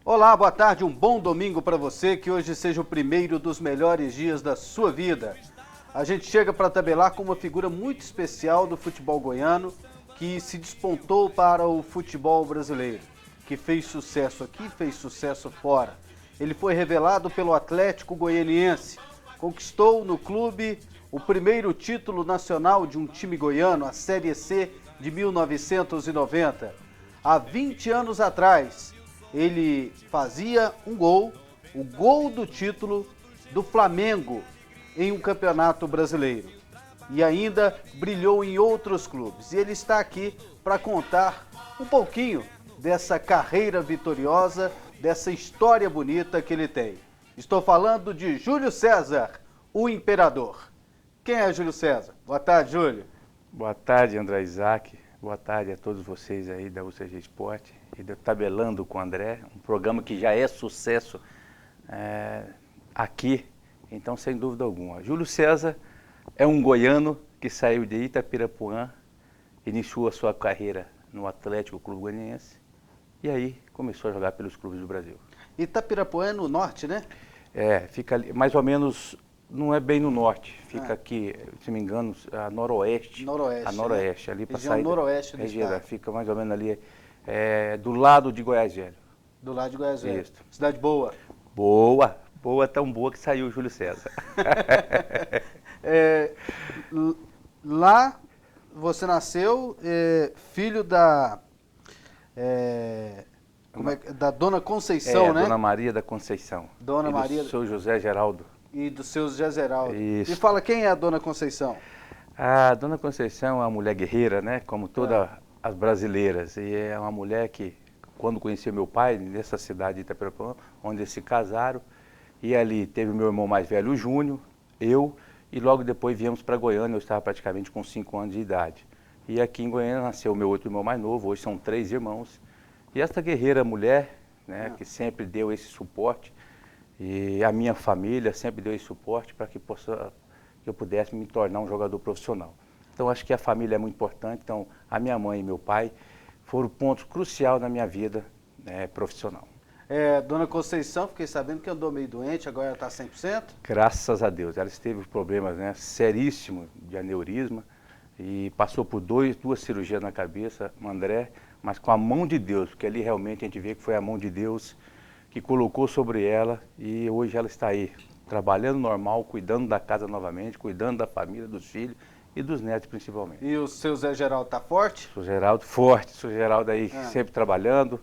Olá, boa tarde, um bom domingo para você, que hoje seja o primeiro dos melhores dias da sua vida. A gente chega para tabelar com uma figura muito especial do futebol goiano, que se despontou para o futebol brasileiro, que fez sucesso aqui, fez sucesso fora. Ele foi revelado pelo Atlético Goianiense, conquistou no clube o primeiro título nacional de um time goiano, a Série C de 1990. Há 20 anos atrás, ele fazia um gol, o gol do título do Flamengo em um campeonato brasileiro. E ainda brilhou em outros clubes. E ele está aqui para contar um pouquinho dessa carreira vitoriosa, dessa história bonita que ele tem. Estou falando de Júlio César, o Imperador. Quem é Júlio César? Boa tarde, Júlio. Boa tarde, André Isaac. Boa tarde a todos vocês aí da UCG Esporte e do Tabelando com o André, um programa que já é sucesso aqui, então sem dúvida alguma. Júlio César é um goiano que saiu de Itapirapuã, iniciou a sua carreira no Atlético Clube Goianiense e aí começou a jogar pelos clubes do Brasil. Itapirapuã é no norte, né? Fica ali, mais ou menos, não é bem no norte, fica aqui, se não me engano, a noroeste. Noroeste, a noroeste, né? ali para Região sair. noroeste do região, estado. fica mais ou menos ali, do lado de Goiás Velho. Do lado de Goiás Velho. Isso. Cidade boa. Boa, tão boa que saiu o Júlio César. Lá você nasceu filho da da Dona Conceição, né? Dona Maria da Conceição. Dona e Maria do seu José Geraldo. E do seu Zé Geraldo. Isso. E fala, quem é a Dona Conceição? A Dona Conceição é uma mulher guerreira, né? Como todas as brasileiras. E é uma mulher que, quando conheci meu pai, nessa cidade de Itapirapuã, onde eles se casaram, e ali teve o meu irmão mais velho, o Júnior, eu, e logo depois viemos para Goiânia, eu estava praticamente com 5 anos de idade. E aqui em Goiânia nasceu o meu outro irmão mais novo, hoje são 3 irmãos. E essa guerreira mulher, né, que sempre deu esse suporte, e a minha família sempre deu esse suporte para que eu pudesse me tornar um jogador profissional. Então acho que a família é muito importante, então a minha mãe e meu pai foram pontos cruciais na minha vida profissional. Dona Conceição, fiquei sabendo que andou meio doente, agora ela está 100%? Graças a Deus, ela teve problemas seríssimos de aneurisma e passou por duas cirurgias na cabeça, André, mas com a mão de Deus, porque ali realmente a gente vê que foi a mão de Deus que colocou sobre ela e hoje ela está aí, trabalhando normal, cuidando da casa novamente, cuidando da família, dos filhos e dos netos principalmente. E o seu Zé Geraldo está forte? Seu Geraldo, forte, seu Geraldo aí sempre trabalhando,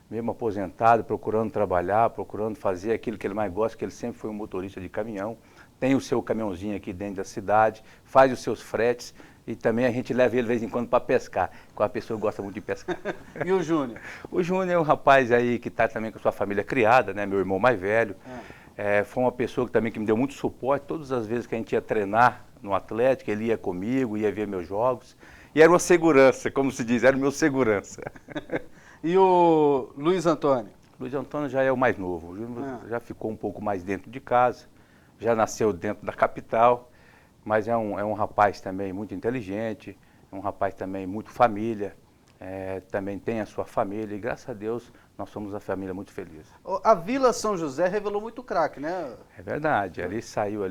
mesmo aposentado, procurando trabalhar, procurando fazer aquilo que ele mais gosta, que ele sempre foi um motorista de caminhão, tem o seu caminhãozinho aqui dentro da cidade, faz os seus fretes e também a gente leva ele de vez em quando para pescar, porque a pessoa gosta muito de pescar. E o Júnior? O Júnior é um rapaz aí que está também com a sua família criada, né, meu irmão mais velho. Foi uma pessoa que me deu muito suporte, todas as vezes que a gente ia treinar no Atlético, ele ia comigo, ia ver meus jogos. E era uma segurança, como se diz, era o meu segurança. E o Luiz Antônio? Luiz Antônio já é o mais novo, o Júnior já ficou um pouco mais dentro de casa, já nasceu dentro da capital, mas é um rapaz também muito inteligente, é um rapaz também muito família, também tem a sua família e graças a Deus nós somos uma família muito feliz. A Vila São José revelou muito craque, né? É verdade, ali saiu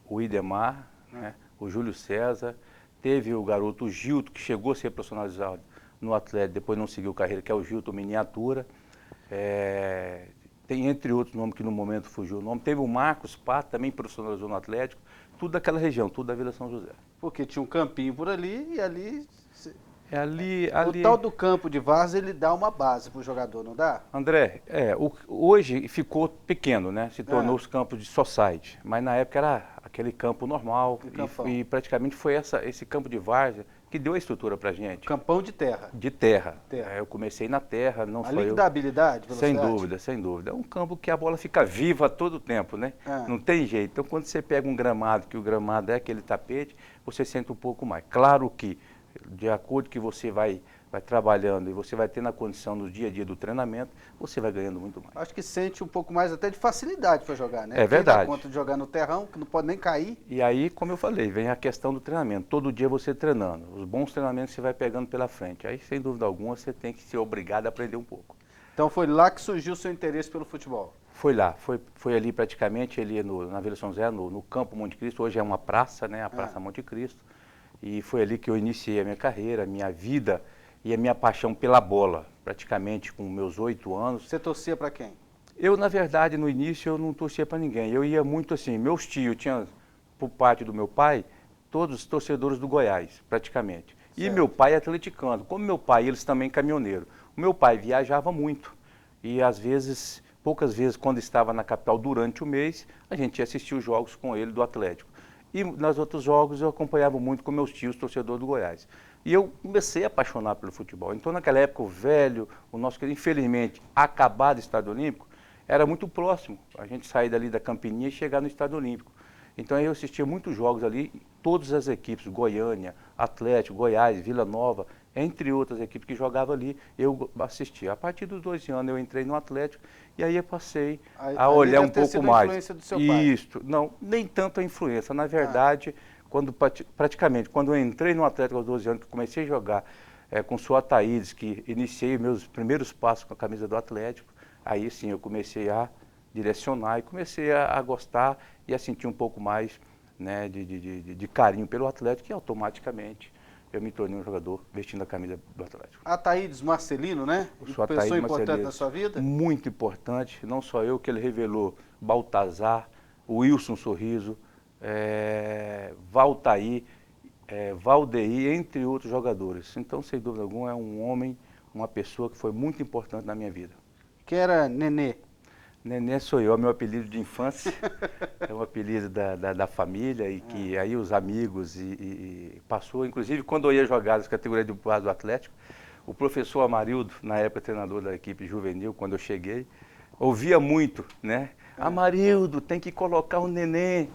o Idemar, né, o Júlio César, teve o garoto Gilto, que chegou a ser profissionalizado no Atlético, depois não seguiu carreira, que é o Gilto Miniatura. Tem entre outros nomes que no momento fugiu o nome. Teve o Marcos Pato, também profissionalizou no Atlético, tudo daquela região, tudo da Vila São José. Porque tinha um campinho por ali e ali... ali... O tal do campo de várzea, ele dá uma base para o jogador, não dá? André, hoje ficou pequeno, né? Se tornou os campos de society, mas na época era aquele campo normal e praticamente foi esse campo de várzea que deu a estrutura pra gente. Campão de terra. De terra. Eu comecei na terra, não ali só eu. Ali que dá habilidade, velocidade? Sem dúvida. É um campo que a bola fica viva todo o tempo, né? Não tem jeito. Então quando você pega um gramado, que o gramado é aquele tapete, você sente um pouco mais. Claro que, de acordo que você vai trabalhando e você vai tendo a condição no dia a dia do treinamento, você vai ganhando muito mais. Acho que sente um pouco mais até de facilidade para jogar, né? É verdade. Quem dá conta de jogar no terrão, que não pode nem cair. E aí, como eu falei, vem a questão do treinamento. Todo dia você treinando. Os bons treinamentos você vai pegando pela frente. Aí, sem dúvida alguma, você tem que ser obrigado a aprender um pouco. Então foi lá que surgiu o seu interesse pelo futebol? Foi lá, foi ali praticamente, ali na Vila São José, no Campo Monte Cristo, hoje é uma praça, né, a Praça Monte Cristo, e foi ali que eu iniciei a minha carreira, a minha vida e a minha paixão pela bola, praticamente com meus 8 anos. Você torcia para quem? Eu, na verdade, no início, eu não torcia para ninguém, eu ia muito assim, meus tios, tinha, por parte do meu pai, todos os torcedores do Goiás, praticamente. E Certo. meu pai é atleticano, como meu pai, eles também caminhoneiro. O meu pai viajava muito, e às vezes... Poucas vezes, quando estava na capital durante o mês, a gente ia assistir os jogos com ele do Atlético. E nos outros jogos eu acompanhava muito com meus tios, torcedor do Goiás. E eu comecei a apaixonar pelo futebol. Então, naquela época, o velho, o nosso querido, infelizmente, acabado Estádio Olímpico, era muito próximo. A gente sair dali da Campininha e chegar no Estádio Olímpico. Então, eu assistia muitos jogos ali, todas as equipes, Goiânia, Atlético, Goiás, Vila Nova, entre outras equipes que jogavam ali, eu assistia. A partir dos 12 anos eu entrei no Atlético e aí eu passei a olhar um pouco mais. A influência do seu pai. Isso, não, nem tanto a influência. Na verdade, praticamente, quando eu entrei no Atlético aos 12 anos, que comecei a jogar com o senhor Ataídes, que iniciei meus primeiros passos com a camisa do Atlético, aí sim eu comecei a direcionar e comecei a gostar e a sentir um pouco mais, né, de carinho pelo Atlético, e automaticamente eu me tornei um jogador vestindo a camisa do Atlético. Ataídes Marcelino, né? Pessoa Pessoa importante na sua vida? Muito importante, não só eu, que ele revelou Baltazar, Wilson Sorriso, Valtaí, Valdeir, entre outros jogadores. Então, sem dúvida alguma, é um homem, uma pessoa que foi muito importante na minha vida. Que era Nenê? Nenê sou eu, é meu apelido de infância, é um apelido da família e que aí os amigos e passou, inclusive quando eu ia jogar as categorias de base do Atlético, o professor Amarildo, na época treinador da equipe juvenil, quando eu cheguei, ouvia muito, né? Amarildo, tem que colocar o Nenê.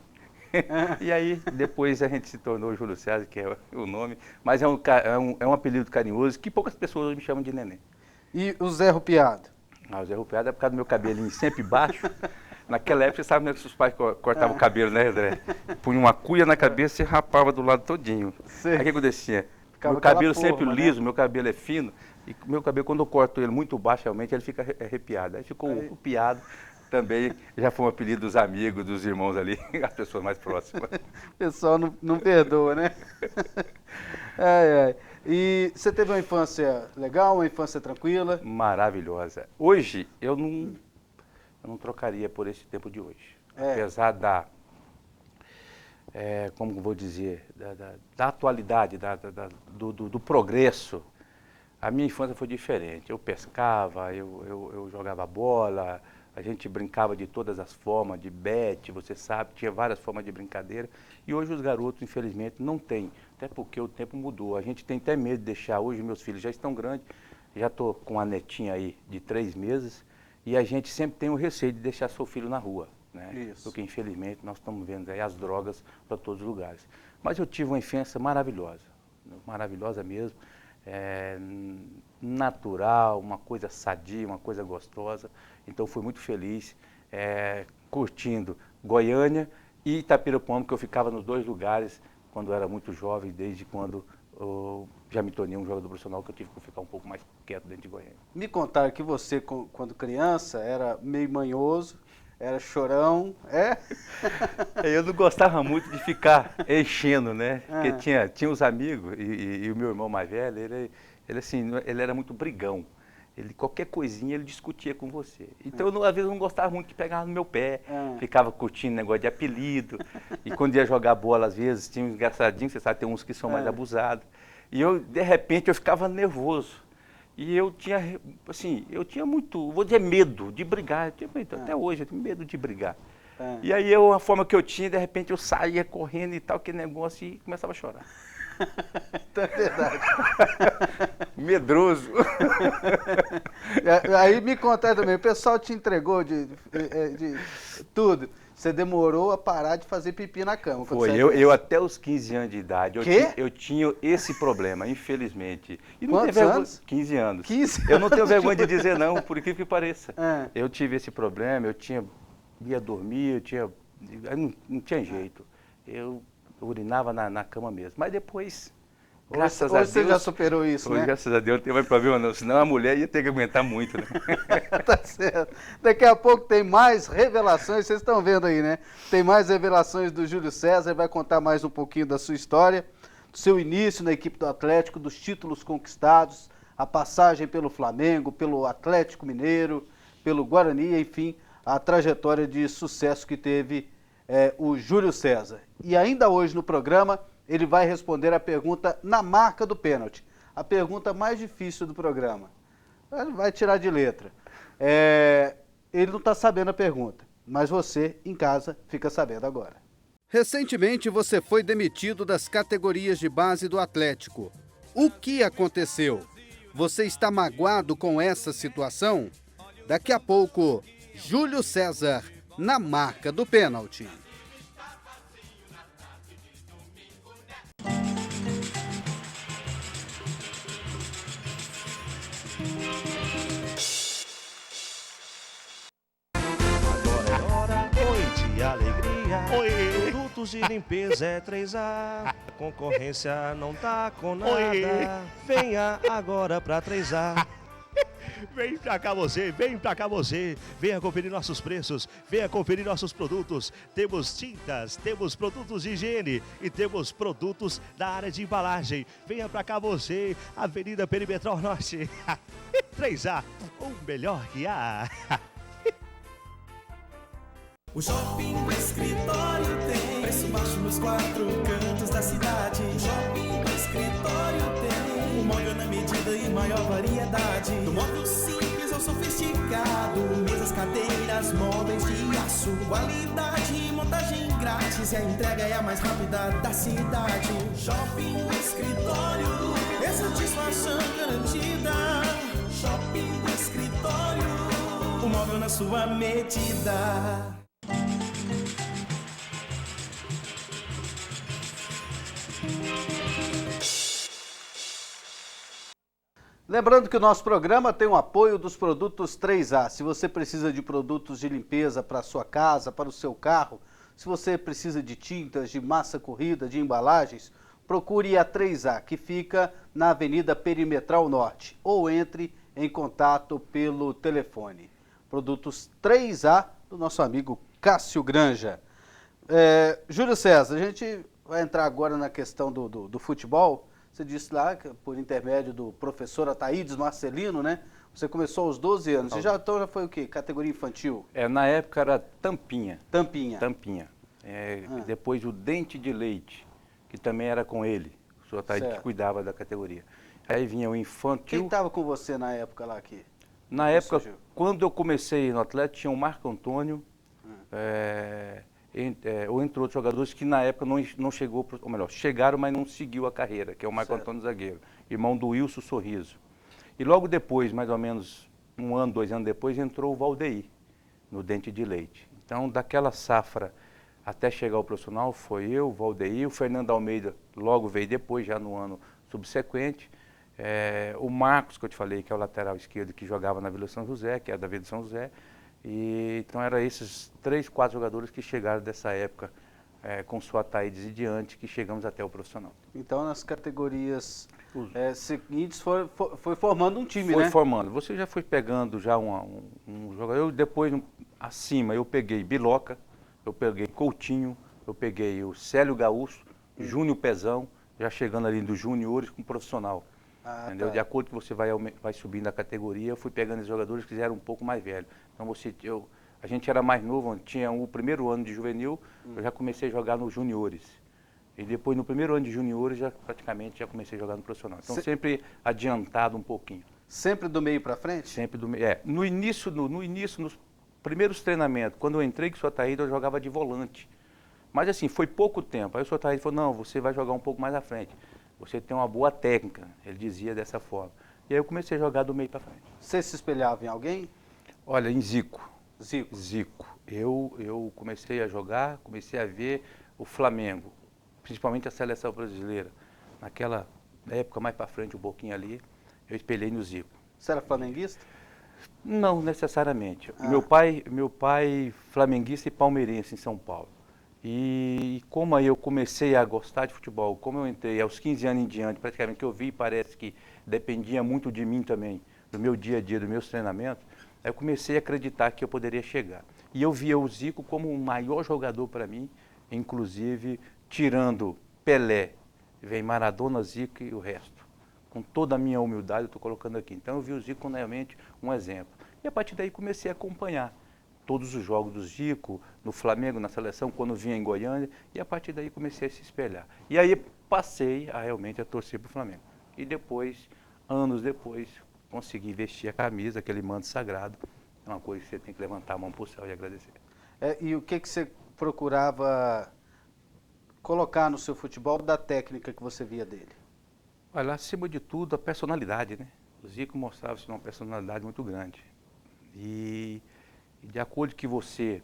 E aí depois a gente se tornou Júlio César, que é o nome, mas é um apelido carinhoso que poucas pessoas me chamam de Nenê. E o Zé Rupiado? O Zé Rupiado é por causa do meu cabelinho sempre baixo. Naquela época, você sabe como é que os pais cortavam o cabelo, né, André? Punha uma cuia na cabeça e rapava do lado todinho. Sei. Aí o que acontecia? Ficava Meu cabelo aquela sempre forma, liso, né? meu cabelo é fino, e meu cabelo, quando eu corto ele muito baixo, realmente, ele fica arrepiado. Aí ficou Rupiado, também já foi um apelido dos amigos, dos irmãos ali, as pessoas mais próximas. O pessoal não perdoa, né? Ai, ai. E você teve uma infância legal, uma infância tranquila? Maravilhosa. Hoje, eu não trocaria por esse tempo de hoje. Apesar como vou dizer, da atualidade, do progresso, a minha infância foi diferente. Eu pescava, eu jogava bola, a gente brincava de todas as formas, de bete, você sabe, tinha várias formas de brincadeira. E hoje os garotos, infelizmente, não têm, até porque o tempo mudou. A gente tem até medo de deixar, hoje meus filhos já estão grandes, já estou com a netinha aí de 3 meses, e a gente sempre tem o receio de deixar seu filho na rua, né? Isso. Porque, infelizmente, nós estamos vendo aí as drogas para todos os lugares. Mas eu tive uma infância maravilhosa mesmo, natural, uma coisa sadia, uma coisa gostosa. Então, fui muito feliz, curtindo Goiânia e Itapirupuama, que eu ficava nos 2 lugares quando eu era muito jovem, desde quando eu já me tornei um jogador profissional, que eu tive que ficar um pouco mais quieto dentro de Goiânia. Me contaram que você, quando criança, era meio manhoso, era chorão, é? Eu não gostava muito de ficar enchendo, né? Porque tinha os amigos e o meu irmão mais velho, ele era muito brigão. Qualquer coisinha ele discutia com você. Então, às vezes, eu não gostava muito de pegar no meu pé, ficava curtindo negócio de apelido. E quando ia jogar bola, às vezes, tinha uns engraçadinhos, você sabe, tem uns que são mais abusados. E de repente, eu ficava nervoso. E eu tinha muito, vou dizer, medo de brigar. Até hoje, eu tenho medo de brigar. E aí, a forma que eu tinha, de repente, eu saía correndo e tal, aquele negócio, e começava a chorar. Então é verdade. Medroso. Aí me conta também, o pessoal te entregou de tudo. Você demorou a parar de fazer pipi na cama. Foi, eu até os 15 anos de idade, eu tinha esse problema, infelizmente. E não Quantos anos? 15 anos. 15 eu não tenho vergonha de dizer não, por incrível que pareça. Eu tive esse problema, ia dormir, não tinha jeito. Eu urinava na cama mesmo. Mas depois Graças a Hoje você Deus, já superou isso, hoje, né? graças a Deus, não tem mais problema não, senão a mulher ia ter que aguentar muito, né? Tá certo. Daqui a pouco tem mais revelações, vocês estão vendo aí, né? Tem mais revelações do Júlio César, vai contar mais um pouquinho da sua história, do seu início na equipe do Atlético, dos títulos conquistados, a passagem pelo Flamengo, pelo Atlético Mineiro, pelo Guarani, enfim, a trajetória de sucesso que teve o Júlio César. E ainda hoje no programa, ele vai responder a pergunta na marca do pênalti, a pergunta mais difícil do programa. Ele vai tirar de letra. Ele não está sabendo a pergunta, mas você, em casa, fica sabendo agora. Recentemente, você foi demitido das categorias de base do Atlético. O que aconteceu? Você está magoado com essa situação? Daqui a pouco, Júlio César, na marca do pênalti. Alegria, produtos de limpeza é 3A, concorrência não tá com nada, venha agora pra 3A. Vem pra cá você, venha conferir nossos preços, venha conferir nossos produtos. Temos tintas, temos produtos de higiene e temos produtos da área de embalagem. Venha pra cá você, Avenida Perimetral Norte, 3A, o melhor que há. O Shopping do Escritório tem preço baixo nos 4 cantos da cidade. O Shopping do Escritório tem um móvel na medida e maior variedade. Do móvel simples ao sofisticado, mesas, cadeiras, móveis de aço. Qualidade e montagem grátis e a entrega é a mais rápida da cidade. Shopping do Escritório, é satisfação garantida. Shopping do Escritório, o móvel na sua medida. Lembrando que o nosso programa tem o apoio dos produtos 3A. Se você precisa de produtos de limpeza para a sua casa, para o seu carro, se você precisa de tintas, de massa corrida, de embalagens, procure a 3A, que fica na Avenida Perimetral Norte, ou entre em contato pelo telefone. Produtos 3A do nosso amigo Cássio Granja. Júlio César, a gente vai entrar agora na questão do futebol. Você disse lá, que por intermédio do professor Ataídes Marcelino, né? Você começou aos 12 anos. Você já foi o quê? Categoria infantil? Na época era Tampinha. Tampinha. Depois o Dente de Leite, que também era com ele. O senhor Ataídes que cuidava da categoria. Aí vinha o infantil. Quem estava com você na época lá aqui? Na época, quando eu comecei no Atlético, tinha o Marco Antônio, ou entre outros jogadores que na época não chegou, ou melhor, chegaram, mas não seguiu a carreira, que é o Marco Antônio Zagueiro, irmão do Wilson Sorriso. E logo depois, mais ou menos 1 ano, 2 anos depois, entrou o Valdeir, no Dente de Leite. Então, daquela safra até chegar ao profissional, foi eu, o Valdeir, o Fernando Almeida logo veio depois, já no ano subsequente. O Marcos, que eu te falei, que é o lateral esquerdo, que jogava na Vila São José, que é da Vila São José. Então eram esses 3, 4 jogadores que chegaram dessa época com sua Ataídes e diante, que chegamos até o profissional. Então nas categorias seguintes foi formando um time, né? Foi formando. Você já foi pegando já um jogador. Depois, acima, eu peguei Biloca, eu peguei Coutinho, eu peguei o Célio Gaúcho, Júnior Pezão, já chegando ali dos juniores com profissional. Entendeu? Tá. De acordo que você vai subindo a categoria, eu fui pegando os jogadores que eram um pouco mais velhos. Então a gente era mais novo, tinha o primeiro ano de juvenil, eu já comecei a jogar nos juniores. E depois, no primeiro ano de juniores, praticamente já comecei a jogar no profissional. Então sempre adiantado um pouquinho. Sempre do meio para frente? Sempre do meio. No início, nos primeiros treinamentos, quando eu entrei com o Sotaída, eu jogava de volante. Mas assim, foi pouco tempo. Aí o Sotaída falou, não, você vai jogar um pouco mais à frente. Você tem uma boa técnica, ele dizia dessa forma. E aí eu comecei a jogar do meio para frente. Você se espelhava em alguém? Olha, em Zico. Zico. Eu comecei a jogar, comecei a ver o Flamengo, principalmente a seleção brasileira. Naquela época, mais para frente, um pouquinho ali, eu espelhei no Zico. Você era flamenguista? Não necessariamente. Meu pai flamenguista e palmeirense em São Paulo. E como aí eu comecei a gostar de futebol, como eu entrei aos 15 anos em diante, praticamente que eu vi, parece que dependia muito de mim também, do meu dia a dia, dos meus treinamentos, aí eu comecei a acreditar que eu poderia chegar. E eu via o Zico como o maior jogador para mim, inclusive tirando Pelé, vem Maradona, Zico e o resto. Com toda a minha humildade eu estou colocando aqui. Então eu vi o Zico como realmente um exemplo. E a partir daí comecei a acompanhar todos os jogos do Zico, no Flamengo, na seleção, quando vinha em Goiânia, e a partir daí comecei a se espelhar. E aí passei a realmente a torcer para o Flamengo. E depois, anos depois, consegui vestir a camisa, aquele manto sagrado. É uma coisa que você tem que levantar a mão para o céu e agradecer. E o que você procurava colocar no seu futebol da técnica que você via dele? Olha, acima de tudo, a personalidade, né? O Zico mostrava-se uma personalidade muito grande. E de acordo que você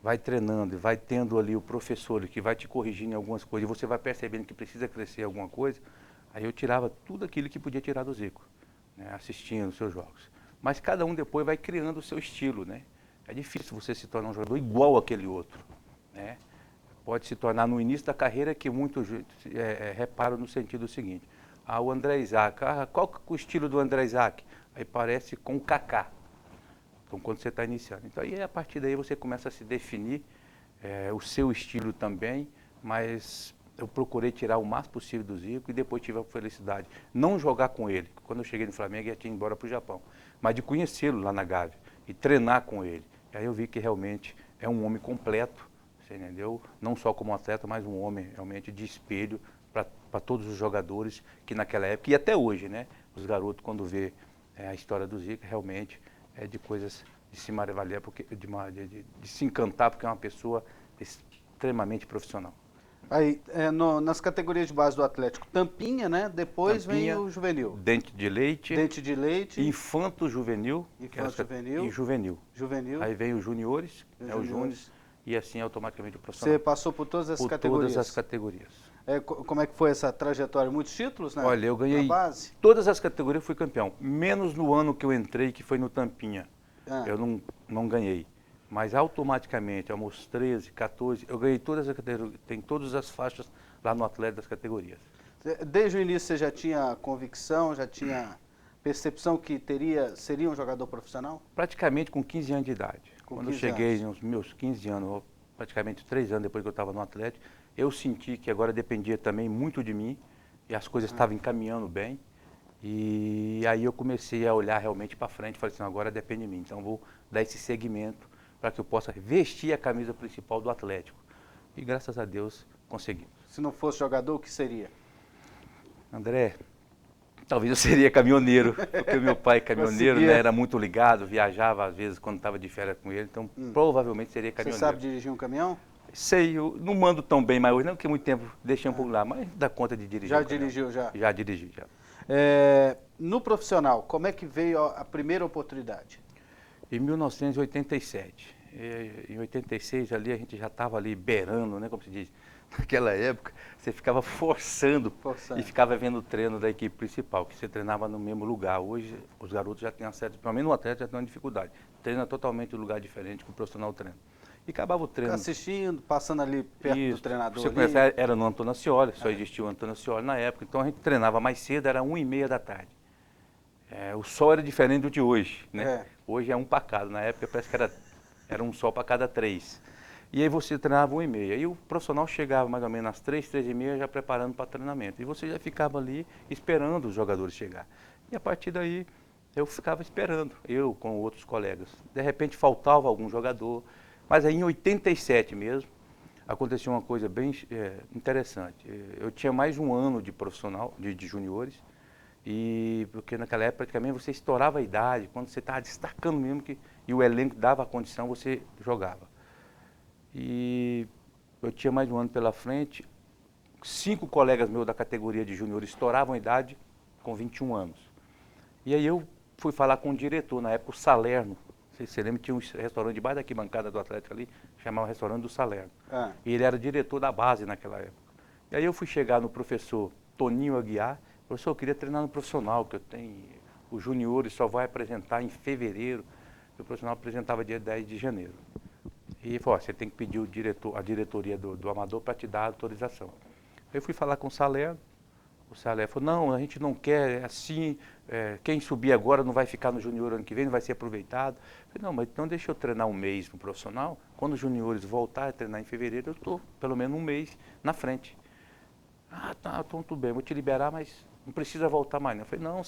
vai treinando e vai tendo ali o professor que vai te corrigindo em algumas coisas, e você vai percebendo que precisa crescer alguma coisa, aí eu tirava tudo aquilo que podia tirar do Zico, né, assistindo os seus jogos. Mas cada um depois vai criando o seu estilo, né? É difícil você se tornar um jogador igual àquele outro, né? Pode se tornar no início da carreira que muitos reparam no sentido seguinte. O André Isaac, qual que é o estilo do André Isaac? Aí parece com o Kaká. Então, quando você está iniciando. Então, aí, a partir daí você começa a se definir o seu estilo também, mas eu procurei tirar o máximo possível do Zico e depois tive a felicidade. Não jogar com ele, quando eu cheguei no Flamengo eu já tinha ido embora para o Japão, mas de conhecê-lo lá na Gávea e treinar com ele. E aí eu vi que realmente é um homem completo, você entendeu? Não só como atleta, mas um homem realmente de espelho para todos os jogadores que naquela época, e até hoje, né? Os garotos, quando vê a história do Zico, realmente é de coisas de se maravilhar, de se encantar, porque é uma pessoa extremamente profissional. Aí, nas categorias de base do Atlético, Tampinha, né? Depois Tampinha, vem o Juvenil. Dente de leite. Dente de leite. Infanto Juvenil. Juvenil. E Juvenil. Juvenil. Aí vem os juniores, os júniores, e assim automaticamente o profissional. Você passou por todas as categorias? Todas as categorias. Como é que foi essa trajetória? Muitos títulos, né? Olha, eu ganhei base? todas as categorias, fui campeão. Menos no ano que eu entrei, que foi no Tampinha. Eu não ganhei. Mas automaticamente, aos 13, 14, eu ganhei todas as categorias, tem todas as faixas lá no Atlético das categorias. Desde o início você já tinha convicção, já tinha percepção que seria um jogador profissional? Praticamente com 15 anos de idade. Quando eu cheguei nos meus 15 anos, praticamente 3 anos depois que eu estava no Atlético, eu senti que agora dependia também muito de mim e as coisas estavam encaminhando bem. E aí eu comecei a olhar realmente para frente, falei assim, agora depende de mim, então vou dar esse segmento para que eu possa vestir a camisa principal do Atlético. E graças a Deus conseguimos. Se não fosse jogador, o que seria? André, talvez eu seria caminhoneiro, porque meu pai é caminhoneiro, né, era muito ligado, viajava às vezes quando estava de férias com ele, então provavelmente seria caminhoneiro. Você sabe dirigir um caminhão? Sei, eu não mando tão bem mais hoje, não, porque muito tempo deixei um pouco lá, mas dá conta de dirigir. Já dirigiu, já? Já dirigi, já. No profissional, como é que veio a primeira oportunidade? Em 1987. Em 86 ali a gente já estava ali beirando, né, como se diz. Naquela época você ficava forçando e ficava vendo o treino da equipe principal, que você treinava no mesmo lugar. Hoje os garotos já têm acesso, pelo menos no Atlético já tem uma dificuldade. Treina totalmente em um lugar diferente que o profissional treina. E acabava o treino. Assistindo, passando ali perto do treinador. Você conhece, era no Antônio Ascioli, só existia o Antônio Ascioli na época, então a gente treinava mais cedo, era 1h30 da tarde. O sol era diferente do de hoje, né? Hoje é um para cada, na época parece que era um sol para cada 3. E aí você treinava 1h30, e o profissional chegava mais ou menos às 3, 3h30 já preparando para treinamento. E você já ficava ali esperando os jogadores chegar. E a partir daí eu ficava esperando, eu com outros colegas. De repente faltava algum jogador, mas aí em 87 mesmo, aconteceu uma coisa bem interessante. Eu tinha mais um ano de profissional, de juniores, e porque naquela época praticamente você estourava a idade, quando você estava destacando mesmo, e o elenco dava a condição, você jogava. E eu tinha mais um ano pela frente, 5 colegas meus da categoria de juniores estouravam a idade com 21 anos. E aí eu fui falar com o diretor, na época o Salerno, não sei se você lembra, tinha um restaurante debaixo da arquibancada do Atlético ali, chamava Restaurante do Salerno. E ele era diretor da base naquela época. E aí eu fui chegar no professor Toninho Aguiar, professor, eu queria treinar no profissional, que eu tenho, os juniores só vai apresentar em fevereiro, e o profissional apresentava dia 10 de janeiro. E falou, ó, você tem que pedir a diretoria do Amador para te dar a autorização. Eu fui falar com o Salerno falou, não, a gente não quer, é assim, quem subir agora não vai ficar no junior ano que vem, não vai ser aproveitado. Eu falei, não, mas então deixa eu treinar um mês no profissional, quando os juniores voltarem a treinar em fevereiro, eu estou pelo menos um mês na frente. Ah, tá, então tudo bem, vou te liberar, mas não precisa voltar mais. Eu falei, não,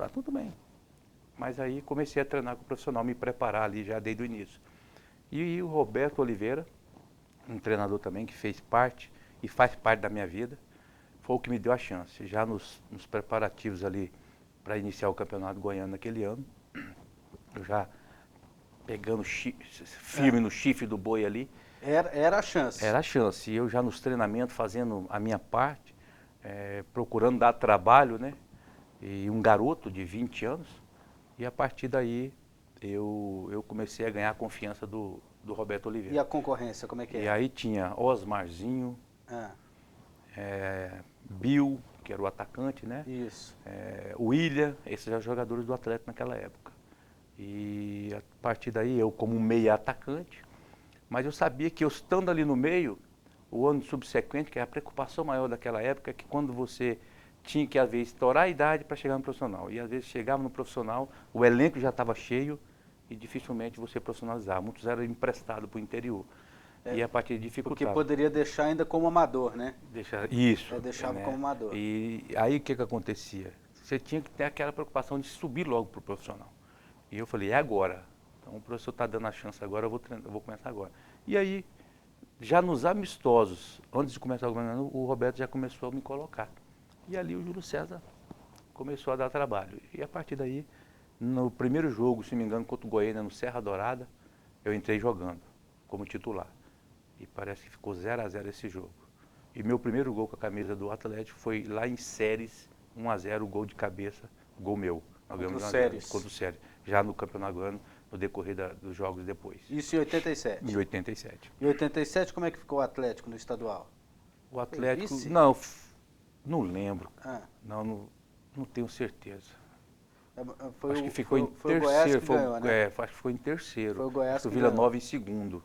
tudo bem. Mas aí comecei a treinar com o profissional, me preparar ali já desde o início. E o Roberto Oliveira, um treinador também que fez parte e faz parte da minha vida, foi o que me deu a chance. Já nos preparativos ali para iniciar o Campeonato Goiano naquele ano, eu já pegando firme no chifre do boi ali. Era a chance. Era a chance. E eu já nos treinamentos fazendo a minha parte, procurando dar trabalho, né? E um garoto de 20 anos. E a partir daí eu comecei a ganhar a confiança do Roberto Oliveira. E a concorrência, como é que é? E aí tinha Osmarzinho, Bill, que era o atacante, né? Isso. William, esses eram jogadores do Atlético naquela época. E a partir daí eu como meia atacante, mas eu sabia que eu estando ali no meio, o ano subsequente, que é a preocupação maior daquela época, é que quando você tinha que às vezes estourar a idade para chegar no profissional. E às vezes chegava no profissional, o elenco já estava cheio e dificilmente você profissionalizava. Muitos eram emprestados para o interior. E a partir de dificuldade. Porque poderia deixar ainda como amador, né? Isso. Deixava como amador. E aí o que acontecia? Você tinha que ter aquela preocupação de subir logo para o profissional. E eu falei, é agora. Então o professor está dando a chance agora, eu vou começar agora. E aí, já nos amistosos, antes de começar o Roberto já começou a me colocar. E ali o Júlio César começou a dar trabalho. E a partir daí, no primeiro jogo, se não me engano, contra o Goiânia, no Serra Dourada, eu entrei jogando como titular. E parece que ficou 0-0 esse jogo. E meu primeiro gol com a camisa do Atlético foi lá em Séries, 1-0, gol de cabeça, gol meu. Contra o Séries. Contra o Séries, já no Campeonato Goiano, no decorrer dos jogos depois. Isso em 87? Em 87. Em 87, como é que ficou o Atlético no estadual? O Atlético, Vice? não lembro. Não tenho certeza. Acho que ficou em foi terceiro. O Goiás que ganhou, né? Acho que ficou em terceiro. Foi o Goiás que o Vila ganhou. Nova em segundo.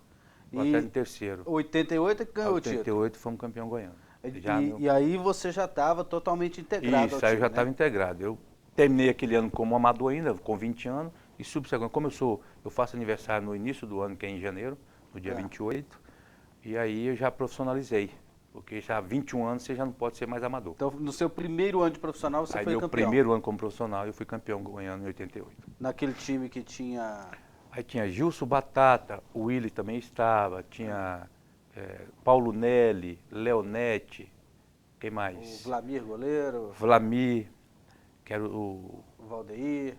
O Atlético em terceiro. 88 é que ganhou o título. 88 fomos campeão goiano. E aí você já estava totalmente integrado Isso, ao time, aí eu já estava integrado. Eu terminei aquele ano como amador ainda, com 20 anos, e subsequente, como eu faço aniversário no início do ano, que é em janeiro, no dia 28, e aí eu já profissionalizei. Porque já há 21 anos você já não pode ser mais amador. Então, no seu primeiro ano de profissional, você foi meu campeão? primeiro ano como profissional, eu fui campeão goiano em 88. Naquele time que tinha... Aí tinha Gilson Batata, o Willi também estava, tinha Paulo Nelly, Leonete, quem mais? O Vlamir, goleiro. Vlamir, que era o Valdeir,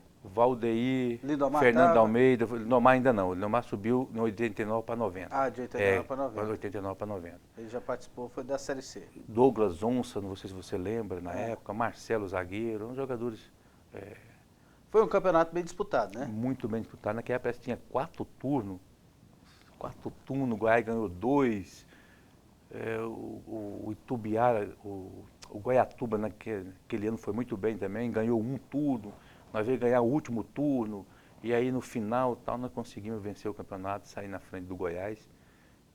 Lindomar Fernando tava? Almeida, Lindomar ainda não, o Lindomar subiu em 89 para 90. Ah, de 89 para 90. 89 para 90. Ele já participou, foi da Série C. Douglas Onça, não sei se você lembra, na época, Marcelo Zagueiro, uns jogadores... Foi um campeonato bem disputado, né? Muito bem disputado. Naquela época tinha 4 turnos, o Goiás ganhou 2, o Itubiara, o Goiatuba naquele ano foi muito bem também, ganhou um turno, nós veio ganhar o último turno, e aí no final nós conseguimos vencer o campeonato, sair na frente do Goiás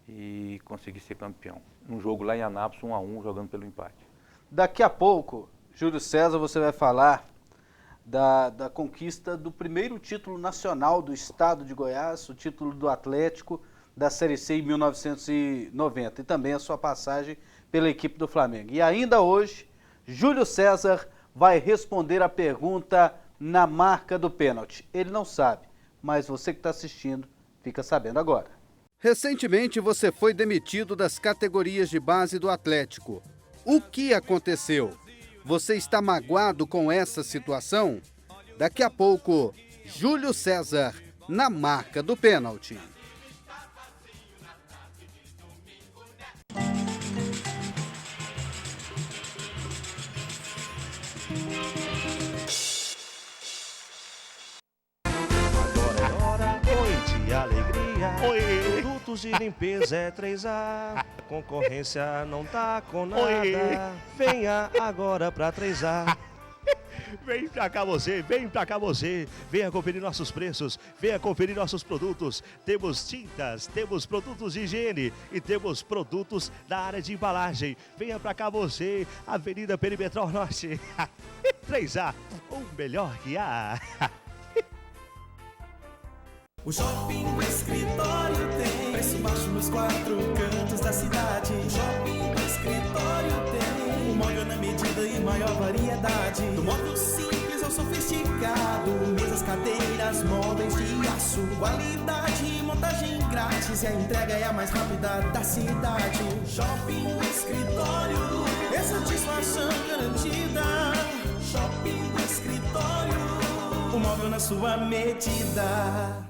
e conseguir ser campeão. Um jogo lá em Anápolis, 1-1, jogando pelo empate. Daqui a pouco, Júlio César, você vai falar da conquista do primeiro título nacional do estado de Goiás, o título do Atlético da Série C em 1990 e também a sua passagem pela equipe do Flamengo. E ainda hoje, Júlio César vai responder a pergunta na marca do pênalti. Ele não sabe, mas você que está assistindo fica sabendo agora. Recentemente você foi demitido das categorias de base do Atlético. O que aconteceu? Você está magoado com essa situação? Daqui a pouco, Júlio César na marca do pênalti. Agora é hora, oi, de alegria. Oi. Produtos de limpeza é 3A. Concorrência não tá com nada. Venha agora pra 3A. Vem pra cá você, vem pra cá você. Venha conferir nossos preços, venha conferir nossos produtos. Temos tintas, temos produtos de higiene e temos produtos da área de embalagem. Venha pra cá você, Avenida Perimetral Norte. 3A, o melhor que há. O Shopping do Escritório tem preço baixo nos 4 cantos da cidade. O Shopping do Escritório tem um móvel na medida e maior variedade. Do móvel simples ao sofisticado, mesas, cadeiras, móveis de aço. Qualidade e montagem grátis e a entrega é a mais rápida da cidade. Shopping do Escritório, é satisfação garantida. Shopping do Escritório, o móvel na sua medida.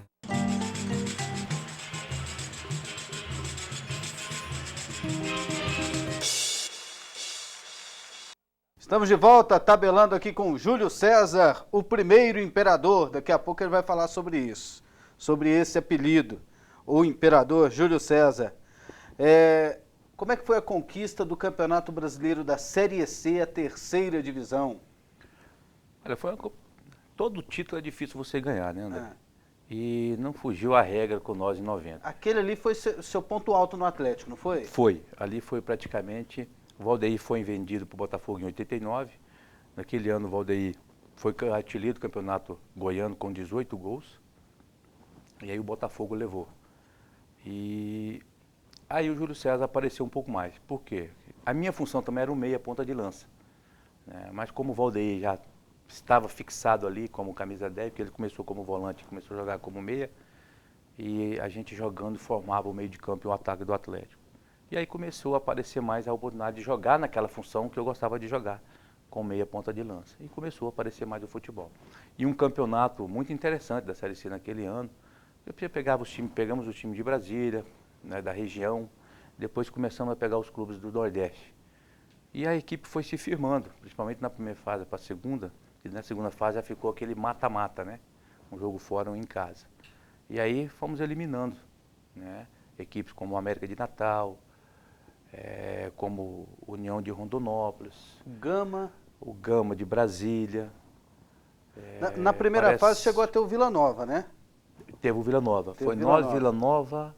Estamos de volta, tabelando aqui com o Júlio César, o primeiro imperador. Daqui a pouco ele vai falar sobre isso, sobre esse apelido, o imperador Júlio César. Como é que foi a conquista do Campeonato Brasileiro da Série C, a 3ª divisão? Olha, todo título é difícil você ganhar, né, André? E não fugiu a regra com nós em 90. Aquele ali foi seu ponto alto no Atlético, não foi? Foi. Ali foi praticamente... O Valdeir foi vendido para o Botafogo em 89. Naquele ano o Valdeir foi artilheiro do Campeonato Goiano com 18 gols. E aí o Botafogo levou. E aí o Júlio César apareceu um pouco mais. Por quê? A minha função também era um meia ponta de lança. Né? Mas como o Valdeir já estava fixado ali como camisa 10, porque ele começou como volante, começou a jogar como meia, e a gente jogando formava o meio de campo e o ataque do Atlético. E aí começou a aparecer mais a oportunidade de jogar naquela função que eu gostava de jogar, com meia ponta de lança. E começou a aparecer mais o futebol. E um campeonato muito interessante da Série C naquele ano. Pegamos o time de Brasília, né, da região, depois começamos a pegar os clubes do Nordeste. E a equipe foi se firmando, principalmente na primeira fase para a segunda, e na segunda fase já ficou aquele mata-mata, né? Um jogo fora, um em casa. E aí fomos eliminando, né? Equipes como o América de Natal, como União de Rondonópolis, o Gama de Brasília. Na primeira fase chegou a ter o Vila Nova, né? Teve o Vila Nova. Foi nós, Vila Nova,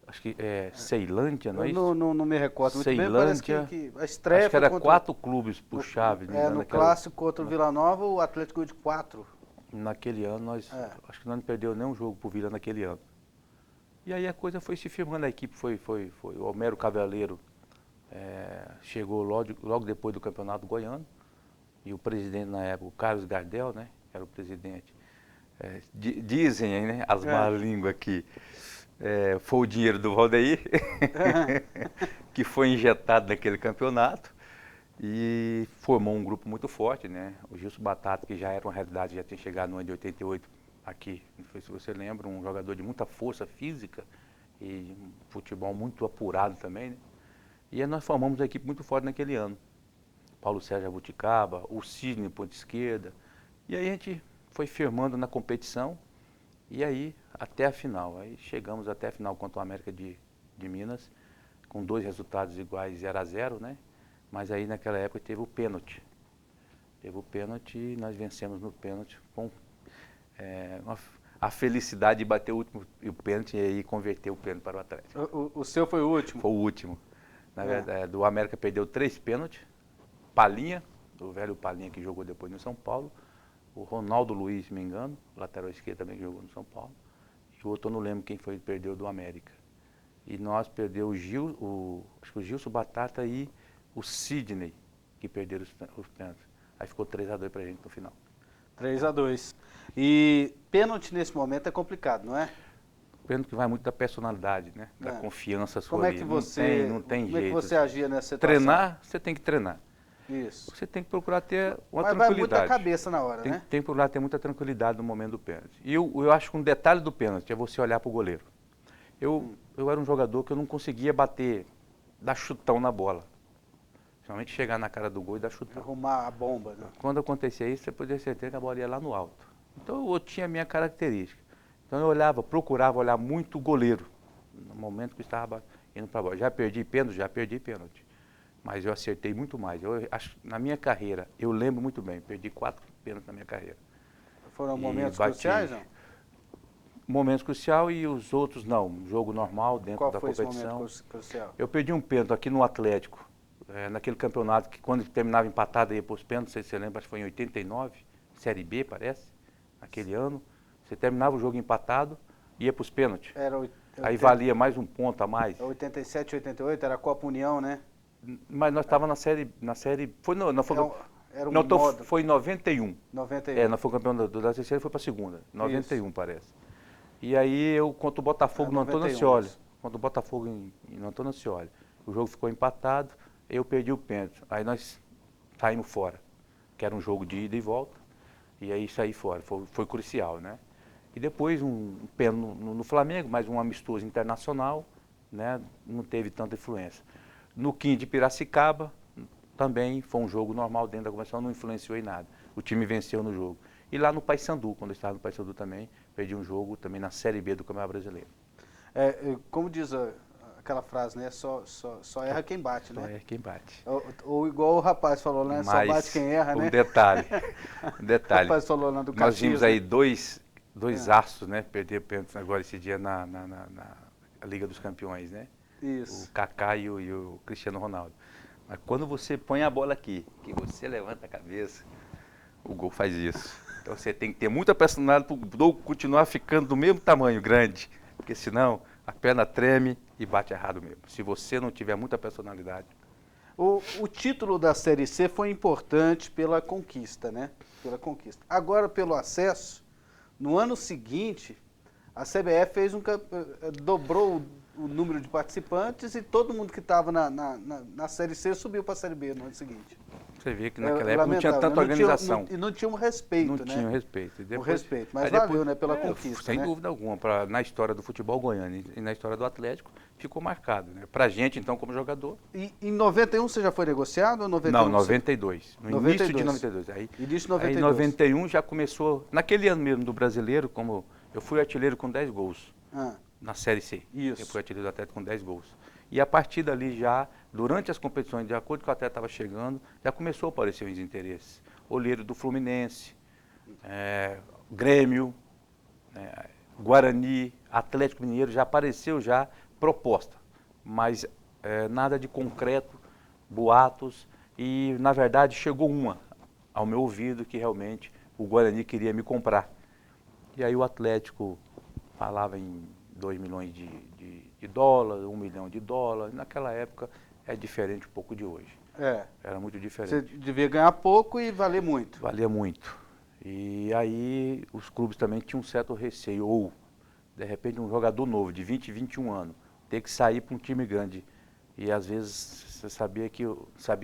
acho que Ceilândia, não é isso? Não me recordo muito bem, Ceilândia, parece que a estreia acho que era 4 clubes por chave. No clássico contra o Vila Nova, o Atlético ganhou de 4. Naquele ano, acho que nós não perdeu nenhum jogo pro Vila naquele ano. E aí a coisa foi se firmando, a equipe foi. O Homero Cavaleiro chegou logo depois do Campeonato Goiano, e o presidente na época, o Carlos Gardel, né, era o presidente. Dizem, né, as más línguas que foi o dinheiro do Valdeir, que foi injetado naquele campeonato, e formou um grupo muito forte, né? O Gilson Batata, que já era uma realidade, já tinha chegado no ano de 88, aqui, não sei se você lembra, um jogador de muita força física e futebol muito apurado também, né? E aí nós formamos uma equipe muito forte naquele ano. Paulo Sérgio Abuticaba, o Sidney ponta esquerda. E aí a gente foi firmando na competição e aí até a final. Aí chegamos até a final contra o América de Minas, com 2 resultados iguais, 0-0, né? Mas aí naquela época teve o pênalti. Teve o pênalti e nós vencemos no pênalti com a felicidade de bater o último pênalti e aí converter o pênalti para o Atlético. O seu foi o último? Foi o último. Na verdade, do América perdeu 3 pênaltis. Palinha, o velho Palinha que jogou depois no São Paulo. O Ronaldo Luiz, se me engano, lateral esquerdo também que jogou no São Paulo. E o outro eu não lembro quem foi que perdeu do América. E nós perdeu acho que o Gilson Batata e o Sidney, que perderam os pênaltis. Aí ficou 3-2 pra gente no final. 3-2. E pênalti nesse momento é complicado, não é? Pênalti que vai muito da personalidade, né? Da confiança sua. Como é que você, não tem como jeito. É que você agia nessa situação? Treinar, você tem que treinar. Isso. Você tem que procurar ter uma Mas tranquilidade. vai muito a cabeça na hora, né? Tem que procurar ter muita tranquilidade no momento do pênalti. E eu acho que um detalhe do pênalti é você olhar para o goleiro. Eu era um jogador que eu não conseguia dar chutão na bola. Principalmente chegar na cara do gol e dar chutão. Arrumar a bomba, né? Quando acontecia isso, você podia ter certeza que a bola ia lá no alto. Então eu tinha a minha característica. Então eu procurava olhar muito o goleiro, no momento que estava indo para a bola. Já perdi pênalti? mas eu acertei muito mais. Eu acho, na minha carreira, eu lembro muito bem, perdi 4 pênaltis na minha carreira. Foram E momentos bati- cruciais, não? Momentos crucial e os outros não, jogo normal dentro Qual da foi esse competição. momento crucial? Eu perdi um pênalti aqui no Atlético, naquele campeonato que quando terminava empatado ia para os pênaltis, não sei se você lembra, acho que foi em 89, Série B parece, naquele ano. Você terminava o jogo empatado, ia para os pênaltis. Aí valia mais um ponto a mais. 87, 88, era a Copa União, né? Mas nós estávamos na série. Foi no, não, foi, Era um não, então modo. foi em 91. 91. Nós fomos campeão da terceira e foi para a segunda. 91 parece. E aí eu contra o Botafogo no Antônio 91, Ascioli. isso. Contra o Botafogo no Antônio Ascioli. O jogo ficou empatado, eu perdi o pênalti. Aí nós saímos fora, que era um jogo de ida e volta. E aí saí fora, foi crucial, né? E depois um pênalti no Flamengo, mais um amistoso internacional, né? Não teve tanta influência. No Quim de Piracicaba, também foi um jogo normal dentro da competição, não influenciou em nada. O time venceu no jogo. E lá no Paysandu, quando eu estava no Paysandu também, perdi um jogo também na Série B do Campeonato Brasileiro. Como diz aquela frase, né? Só erra quem bate, Só né? é quem bate. Ou igual o rapaz falou, né? Só bate quem erra, né? Um detalhe, O rapaz falou lá do nós Caxias, vimos né? aí dois astros, né? Perder pênalti agora esse dia na Liga dos Campeões, né? Isso. O Kaká e o Cristiano Ronaldo. Mas quando você põe a bola aqui, que você levanta a cabeça, o gol faz isso. Então você tem que ter muita personalidade para o gol continuar ficando do mesmo tamanho, grande. Porque senão a perna treme e bate errado mesmo. Se você não tiver muita personalidade. O título da Série C foi importante pela conquista, né? Pela conquista. Agora, pelo acesso, no ano seguinte, a CBF dobrou o número de participantes e todo mundo que estava na Série C subiu para a Série B no ano seguinte. Você vê que naquela época não tinha tanta organização. E não tinha um respeito, não né? tinha respeito. Um respeito, mas valeu, né, pela conquista, sem né? dúvida alguma, na história do futebol goiano e na história do Atlético, ficou marcado, né? Pra gente, então, como jogador. E em 91 você já foi negociado ou 91? Não, 92. No 92. início de 92. Início de 92. Aí 91 já começou, naquele ano mesmo do Brasileiro, como eu fui artilheiro com 10 gols na Série C. Isso. Eu fui artilheiro do Atlético com 10 gols. E a partir dali já, durante as competições, de acordo com o atleta estava chegando, já começou a aparecer os interesses. Olheiro do Fluminense, Grêmio, Guarani, Atlético Mineiro, já apareceu já proposta. Mas nada de concreto, boatos, e na verdade chegou uma ao meu ouvido que realmente o Guarani queria me comprar. E aí o Atlético falava em 2 milhões de dólares, 1 milhão de dólares. Naquela época é diferente um pouco de hoje. Era muito diferente. Você devia ganhar pouco e valer muito. Valia muito. E aí os clubes também tinham um certo receio. Ou, de repente, um jogador novo, de 20, 21 anos, ter que sair para um time grande. E às vezes você sabia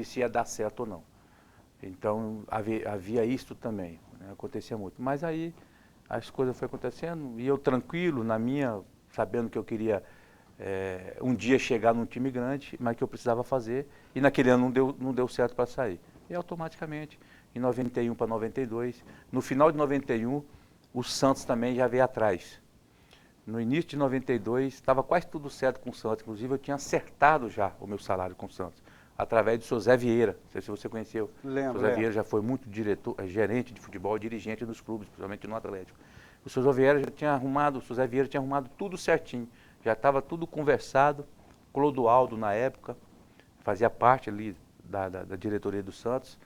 se ia dar certo ou não. Então havia isso também, né? Acontecia muito. Mas aí as coisas foram acontecendo e eu tranquilo, na minha, sabendo que eu queria um dia chegar num time grande, mas que eu precisava fazer, e naquele ano não deu certo para sair. E automaticamente, em 91 para 92, no final de 91, o Santos também já veio atrás. No início de 92, estava quase tudo certo com o Santos, inclusive eu tinha acertado já o meu salário com o Santos, através do seu Zé Vieira, não sei se você conheceu. Lembro, o Zé Vieira já foi muito gerente de futebol, dirigente dos clubes, principalmente no Atlético. O seu Zé Vieira já tinha arrumado, tudo certinho, já estava tudo conversado. Clodoaldo, na época, fazia parte ali da diretoria do Santos,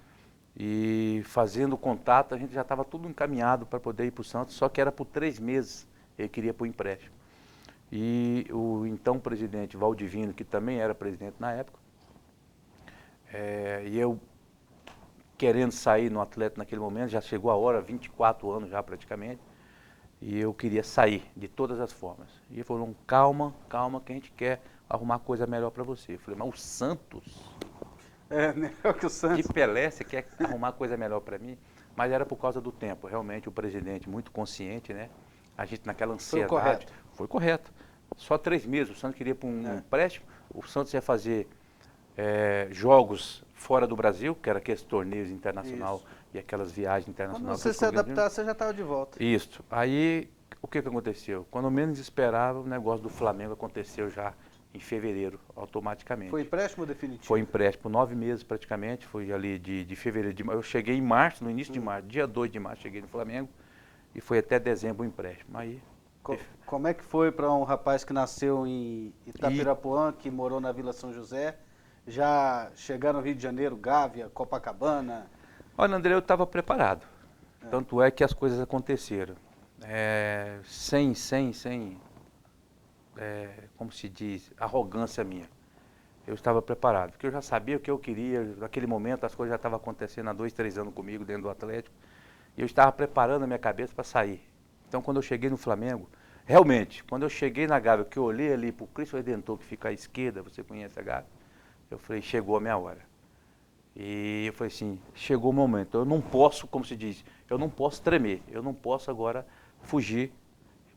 e fazendo contato, a gente já estava tudo encaminhado para poder ir para o Santos, só que era por 3 meses, ele queria por empréstimo. E o então presidente Valdivino, que também era presidente na época, e eu querendo sair no Atlético naquele momento, já chegou a hora, 24 anos já praticamente, e eu queria sair de todas as formas. E ele falou, calma, que a gente quer arrumar coisa melhor para você. Eu falei, mas o Santos? Melhor que o Santos. Que Pelé, você quer arrumar coisa melhor para mim? Mas era por causa do tempo. Realmente o presidente muito consciente, né? A gente naquela ansiedade. Foi correto. Foi correto. Só 3 meses, o Santos queria para um empréstimo, o Santos ia fazer jogos fora do Brasil, que era aqueles torneios internacionais e aquelas viagens internacionais. Quando você se adaptar, você já estava de volta. Isso. Aí, o que aconteceu? Quando menos esperava, o negócio do Flamengo aconteceu já em fevereiro, automaticamente. Foi empréstimo definitivo? Foi empréstimo, 9 meses praticamente, foi ali de fevereiro. Eu cheguei em março, no início de março, dia 2 de março, cheguei no Flamengo e foi até dezembro o empréstimo. Aí, como é que foi para um rapaz que nasceu em Itapirapuã, que morou na Vila São José, já chegar no Rio de Janeiro, Gávea, Copacabana? Olha, André, eu estava preparado. Tanto é que as coisas aconteceram. Como se diz, arrogância minha. Eu estava preparado, porque eu já sabia o que eu queria. Naquele momento as coisas já estavam acontecendo há 2, 3 anos comigo dentro do Atlético. E eu estava preparando a minha cabeça para sair. Então quando eu cheguei no Flamengo, realmente, quando eu cheguei na Gávea, que eu olhei ali para o Cristo Redentor, que fica à esquerda, você conhece a Gávea, eu falei, chegou a minha hora. E eu falei assim, chegou o momento, eu não posso, como se diz, eu não posso tremer, eu não posso agora fugir,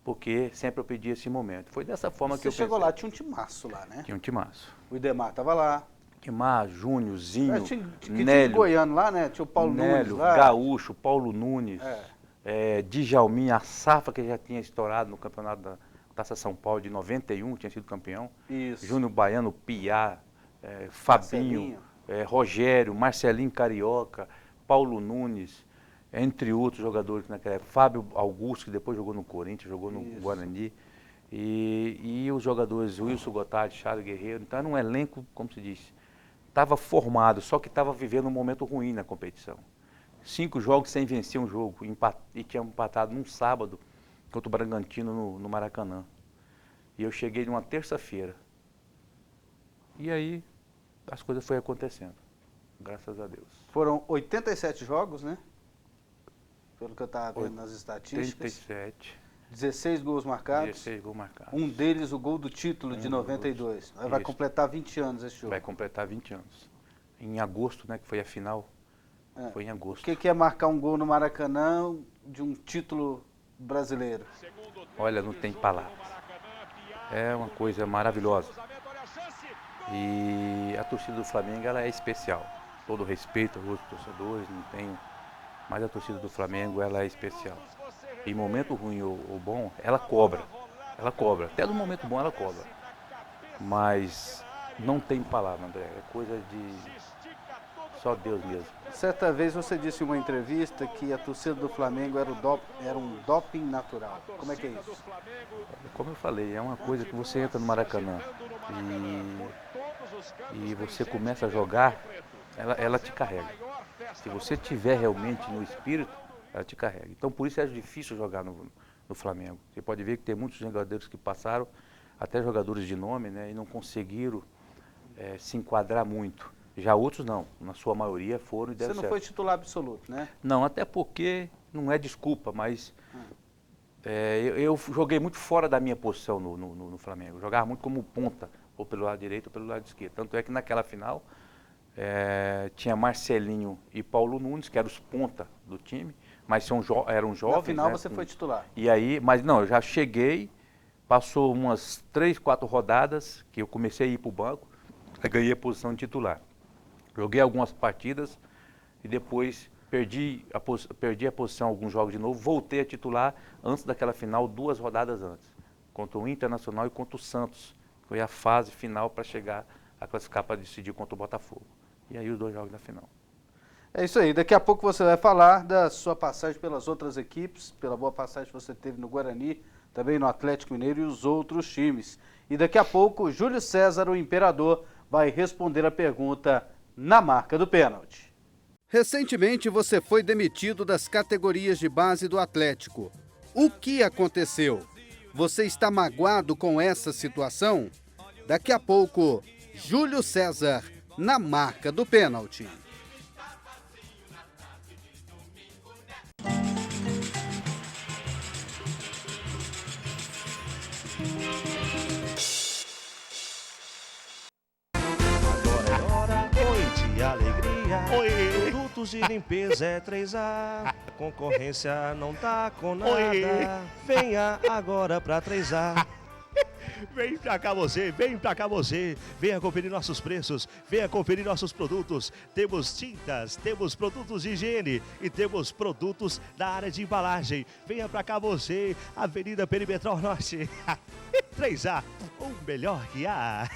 porque sempre eu pedi esse momento. Foi dessa forma que eu pensei. Você chegou lá, tinha um timaço lá, né? Tinha um timaço. O Idemar estava lá. Idemar, Júnior, Zinho, tinha Nélio, goiano lá, né? Tinha o Paulo Nunes lá. Gaúcho, Paulo Nunes, Djalminha, a Safra, que já tinha estourado no campeonato da Taça São Paulo de 91, tinha sido campeão. Isso. Júnior Baiano, Piá, Fabinho, Rogério, Marcelinho Carioca, Paulo Nunes, entre outros jogadores naquela época. Fábio Augusto, que depois jogou no Corinthians, jogou no Guarani. E os jogadores Wilson Gotardi, Charles Guerreiro. Então era um elenco, como se diz, estava formado, só que estava vivendo um momento ruim na competição. 5 jogos sem vencer um jogo, e tinha empatado num sábado contra o Bragantino no Maracanã. E eu cheguei numa terça-feira. E aí as coisas foram acontecendo, graças a Deus. Foram 87 jogos, né? Pelo que eu estava vendo nas estatísticas. 87. 16 gols marcados. 16 gols marcados. Um deles o gol do título de 92. Vai completar 20 anos esse jogo. Vai completar 20 anos. Em agosto, né, que foi a final. Foi em agosto. O que é marcar um gol no Maracanã de um título brasileiro? Olha, não tem palavras. É uma coisa maravilhosa. E a torcida do Flamengo, ela é especial. Todo respeito aos outros torcedores, não tenho. Mas a torcida do Flamengo, ela é especial. Em momento ruim ou bom, ela cobra. Ela cobra. Até no momento bom ela cobra. Mas não tem palavra, André. É coisa de só Deus mesmo. Certa vez você disse em uma entrevista que a torcida do Flamengo era um doping natural. Como é que é isso? Como eu falei, é uma coisa que você entra no Maracanã e você começa a jogar, ela te carrega. Se você tiver realmente no espírito, ela te carrega. Então por isso é difícil jogar no Flamengo. Você pode ver que tem muitos jogadores que passaram, até jogadores de nome, né, e não conseguiram se enquadrar muito. Já outros não, na sua maioria foram e deram certo. Você não foi titular absoluto, né? Não, até porque não é desculpa, mas eu joguei muito fora da minha posição no Flamengo. Eu jogava muito como ponta, ou pelo lado direito ou pelo lado esquerdo. Tanto é que naquela final tinha Marcelinho e Paulo Nunes, que eram os ponta do time, mas eram jovens. Na final, né? Você foi titular. E aí, mas não, eu já cheguei, passou umas 3, 4 rodadas, que eu comecei a ir para o banco, aí ganhei a posição de titular. Joguei algumas partidas e depois perdi a posição alguns jogos de novo, voltei a titular antes daquela final, 2 rodadas antes, contra o Internacional e contra o Santos. Foi a fase final para chegar a classificar para decidir contra o Botafogo. E aí os 2 jogos da final. É isso aí, daqui a pouco você vai falar da sua passagem pelas outras equipes, pela boa passagem que você teve no Guarani, também no Atlético Mineiro e os outros times. E daqui a pouco o Júlio César, o Imperador, vai responder a pergunta na marca do pênalti. Recentemente você foi demitido das categorias de base do Atlético. O que aconteceu? Você está magoado com essa situação? Daqui a pouco, Júlio César, na marca do pênalti. Produtos de limpeza é 3A, concorrência não tá com nada. Venha agora pra 3A. Vem pra cá você, venha conferir nossos preços, venha conferir nossos produtos. Temos tintas, temos produtos de higiene e temos produtos da área de embalagem. Venha pra cá você, Avenida Perimetral Norte, 3A, o melhor que há.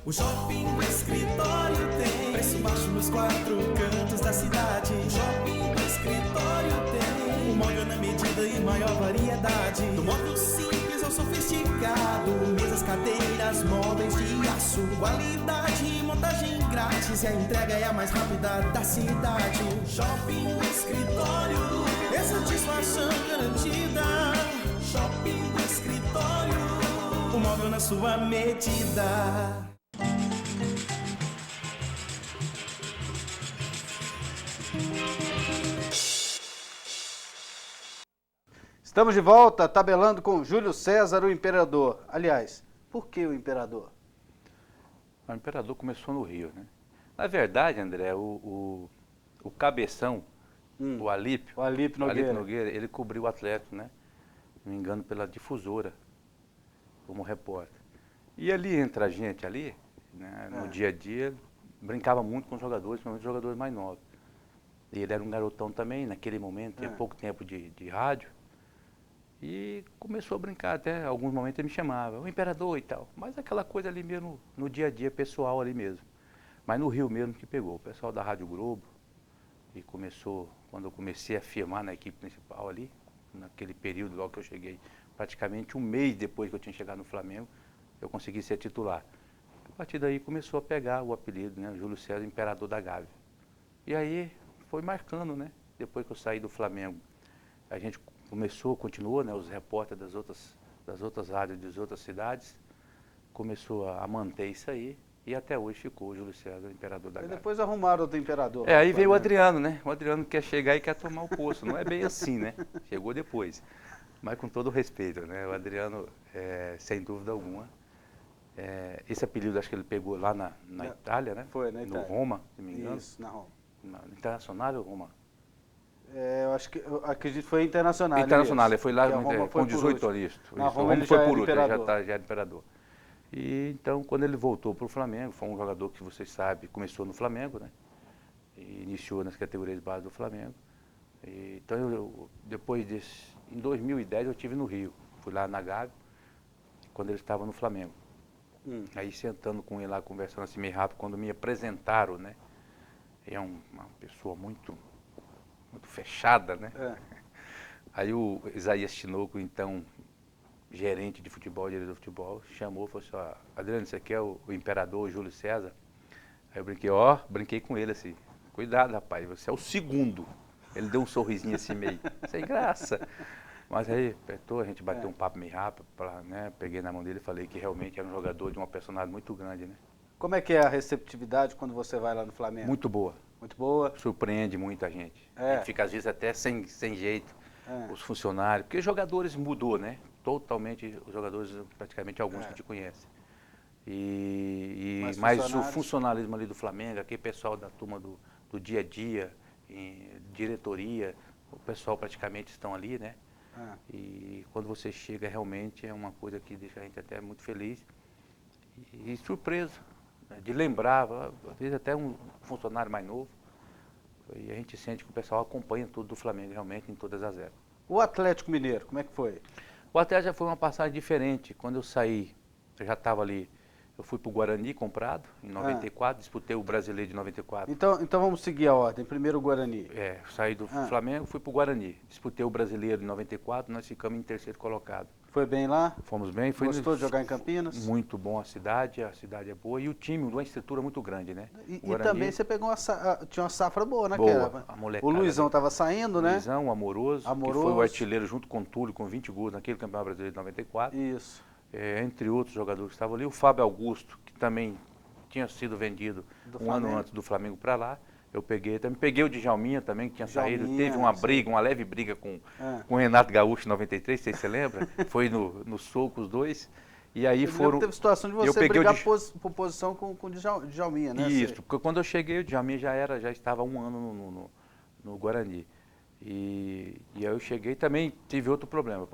O Shopping do Escritório tem preço baixo nos 4 cantos da cidade. O Shopping do Escritório tem o móvel na medida e maior variedade. Do móvel simples ao sofisticado, mesas, cadeiras, móveis de aço, qualidade e montagem grátis. E a entrega é a mais rápida da cidade. Shopping do Escritório é satisfação garantida. Shopping do Escritório, o móvel na sua medida. Estamos de volta, tabelando com Júlio César, o Imperador. Aliás, por que o Imperador? O Imperador começou no Rio, né? Na verdade, André, o Cabeção, o Alípio Nogueira, ele cobriu o Atlético, né? Se não me engano, pela Difusora, como repórter. E ali entre a gente ali, né, no dia a dia, brincava muito com os jogadores, principalmente os jogadores mais novos. E ele era um garotão também, naquele momento, tinha pouco tempo de rádio. E começou a brincar, até alguns momentos ele me chamava, o Imperador e tal. Mas aquela coisa ali mesmo, no dia a dia pessoal ali mesmo. Mas no Rio mesmo que pegou, o pessoal da Rádio Globo. E começou, quando eu comecei a firmar na equipe principal ali, naquele período logo que eu cheguei, praticamente um mês depois que eu tinha chegado no Flamengo, eu consegui ser titular. A partir daí começou a pegar o apelido, né, Júlio César, Imperador da Gávea. E aí foi marcando, né, depois que eu saí do Flamengo. A gente continuou, né, os repórteres das outras rádios das outras cidades, começou a manter isso aí e até hoje ficou o Júlio César, Imperador da Gávea. E depois arrumaram outro Imperador. Aí veio o Adriano, né? O Adriano quer chegar e quer tomar o posto. Não é bem assim, né? Chegou depois. Mas com todo o respeito, né? O Adriano, sem dúvida alguma, esse apelido acho que ele pegou lá na Itália, né? Foi, na Itália. No Roma, se não me engano. Isso, na Roma. Internacional ou Roma? Eu acredito que foi Internacional. Internacional, ele foi lá Roma com 18 anos. Na Roma ele foi já por último, imperador. já era imperador. E então, quando ele voltou para o Flamengo, foi um jogador que vocês sabem, começou no Flamengo, né? E iniciou nas categorias de base do Flamengo. E, então, depois disso, em 2010 eu estive no Rio, fui lá na Gávea, quando ele estava no Flamengo. Aí sentando com ele lá, conversando assim meio rápido, quando me apresentaram, né? É uma pessoa muito fechada, né? Aí o Isaías Tinoco, então gerente de futebol, diretor de futebol, chamou e falou assim, ó, Adriano, você quer o Imperador, o Júlio César? Aí eu brinquei com ele assim, cuidado rapaz, você é o segundo. Ele deu um sorrisinho assim meio, sem graça. Mas aí apertou, a gente bateu um papo meio rápido, né? Peguei na mão dele e falei que realmente era um jogador de uma personalidade muito grande, né? Como é que é a receptividade quando você vai lá no Flamengo? Muito boa. Muito boa? Surpreende muita gente. A gente fica às vezes até sem jeito, os funcionários, porque os jogadores mudou, né? Totalmente, os jogadores, praticamente alguns que te conhecem. Mas o funcionalismo ali do Flamengo, aquele pessoal da turma do dia a dia, diretoria, o pessoal praticamente estão ali, né? E quando você chega, realmente é uma coisa que deixa a gente até muito feliz e surpreso, né? De lembrar, às vezes até um funcionário mais novo, e a gente sente que o pessoal acompanha tudo do Flamengo, realmente, em todas as épocas. O Atlético Mineiro, como é que foi? O Atlético já foi uma passagem diferente. Quando eu saí, eu já estava ali, eu fui para o Guarani comprado, em 94, disputei o Brasileiro de 94. Então vamos seguir a ordem. Primeiro o Guarani. Saí do Flamengo, fui para o Guarani. Disputei o Brasileiro em 94, nós ficamos em terceiro colocado. Foi bem lá? Fomos bem. Gostou de jogar em Campinas? Muito bom a cidade é boa e o time, uma estrutura muito grande, né? E também você pegou tinha uma safra boa naquela. Boa, a molecada. O Luizão estava saindo, né? Luizão, Amoroso, que foi o artilheiro junto com o Túlio, com 20 gols naquele Campeonato Brasileiro de 94. Isso. Entre outros jogadores que estavam ali. O Fábio Augusto, que também tinha sido vendido ano antes do Flamengo para lá. Eu peguei o Djalminha também, que tinha saído, teve uma leve briga com o Renato Gaúcho em 93, não sei se você lembra, foi no soco os dois, e aí Teve situação de você brigar por posição com o Djalminha, né? Isso, porque quando eu cheguei o Djalminha já estava há um ano no Guarani, e aí eu cheguei também tive outro problema,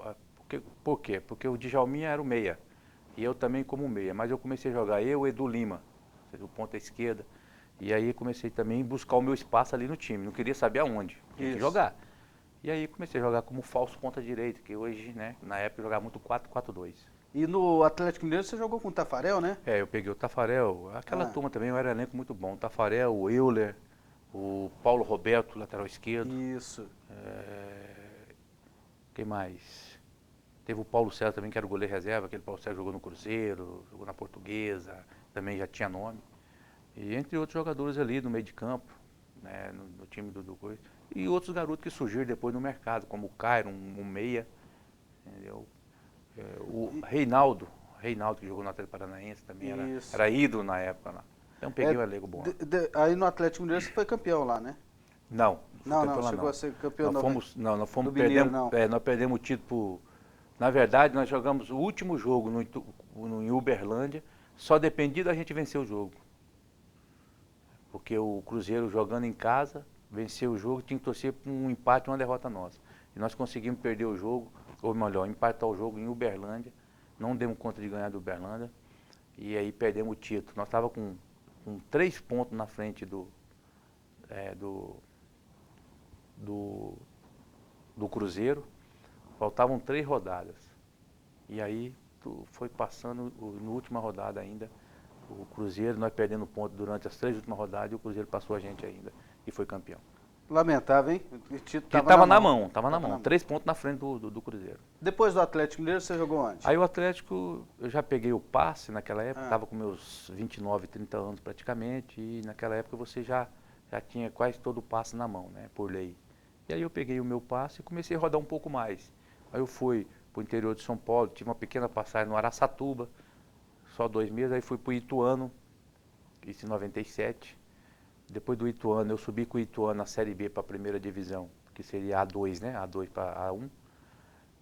por quê? Porque o Djalminha era o meia, e eu também como meia, mas eu comecei a jogar o Edu Lima, o ponta esquerda. E aí comecei também a buscar o meu espaço ali no time, não queria saber aonde, tinha que jogar. E aí comecei a jogar como falso ponta direita, que hoje, né, na época eu jogava muito 4-4-2. E no Atlético Mineiro você jogou com o Tafarel, né? Eu peguei o Tafarel, aquela turma também, era elenco muito bom. O Tafarel, o Euler, o Paulo Roberto, lateral esquerdo. Isso. Quem mais? Teve o Paulo César também, que era o goleiro reserva, aquele Paulo César jogou no Cruzeiro, jogou na Portuguesa, também já tinha nome. E entre outros jogadores ali no meio de campo, né, no time do Coisa. E outros garotos que surgiram depois no mercado, como o Cairo, um meia, entendeu? O Reinaldo, que jogou no Atlético Paranaense também, era ídolo na época lá. Então peguei um elenco bom. Aí no Atlético Mineiro você foi campeão lá, né? Não, não chegou a ser campeão. Nós fomos Mineiro, nós perdemos o título na verdade, nós jogamos o último jogo em Uberlândia, só dependia da gente vencer o jogo. Porque o Cruzeiro jogando em casa, venceu o jogo, tinha que torcer por um empate, uma derrota nossa. E nós conseguimos perder o jogo, ou melhor, empatar o jogo em Uberlândia, não demos conta de ganhar do Uberlândia, e aí perdemos o título. Nós estávamos com 3 pontos na frente do Cruzeiro, faltavam 3 rodadas. E aí foi passando, na última rodada ainda, o Cruzeiro, nós perdendo ponto durante as 3 últimas rodadas, e o Cruzeiro passou a gente ainda e foi campeão. Lamentável, hein? O título estava na mão. 3 pontos na frente do Cruzeiro. Depois do Atlético Mineiro, você jogou onde? Aí o Atlético, eu já peguei o passe naquela época, estava com meus 29, 30 anos praticamente, e naquela época você já tinha quase todo o passe na mão, né, por lei. E aí eu peguei o meu passe e comecei a rodar um pouco mais. Aí eu fui para o interior de São Paulo, tive uma pequena passagem no Araçatuba, só 2 meses, aí fui para o Ituano, isso em 97. Depois do Ituano, eu subi com o Ituano na Série B para a primeira divisão, que seria A2, né? A2 para A1.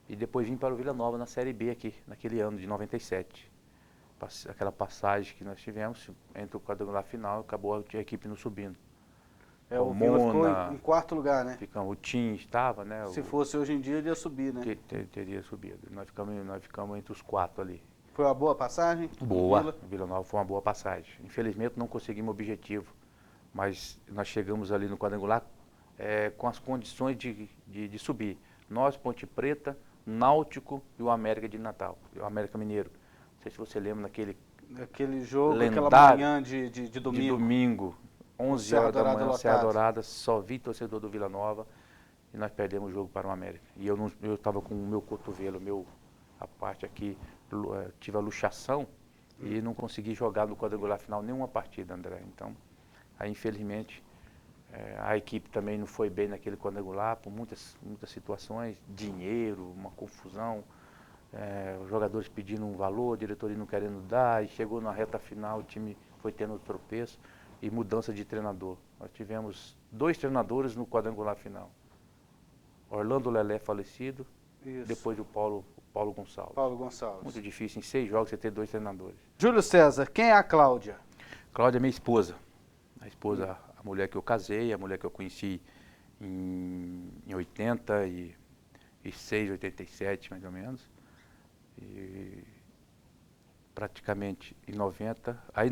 E depois vim para o Vila Nova na Série B aqui, naquele ano de 97. Aquela passagem que nós tivemos, entre o quadrangular final, acabou a equipe nos subindo. O Vila ficou em 4º lugar, né? O Tim estava, né? Se fosse hoje em dia, ele ia subir, né? Teria subido. Nós ficamos entre os 4 ali. Foi uma boa passagem? Boa. Vila Nova foi uma boa passagem. Infelizmente não conseguimos o objetivo. Mas nós chegamos ali no quadrangular com as condições de subir. Nós, Ponte Preta, Náutico e o América de Natal, o América Mineiro. Não sei se você lembra daquele jogo, lendário, aquela manhã de domingo. De domingo, 11 horas da manhã, Serra Dourada, só vi torcedor do Vila Nova e nós perdemos o jogo para o América. E eu estava com o meu cotovelo, a parte aqui, tive a luxação e não consegui jogar no quadrangular final nenhuma partida, André. Então, aí, infelizmente, a equipe também não foi bem naquele quadrangular, por muitas situações, dinheiro, uma confusão, os jogadores pedindo um valor, a diretoria não querendo dar, e chegou na reta final, o time foi tendo tropeço e mudança de treinador. Nós tivemos 2 treinadores no quadrangular final. Orlando Lelé falecido, depois o Paulo Gonçalves. Paulo Gonçalves. Muito difícil, em 6 jogos você ter 2 treinadores. Júlio César, quem é a Cláudia? Cláudia é minha esposa. A esposa, a mulher que eu casei, a mulher que eu conheci em 86, 87, mais ou menos. E praticamente em 90, aí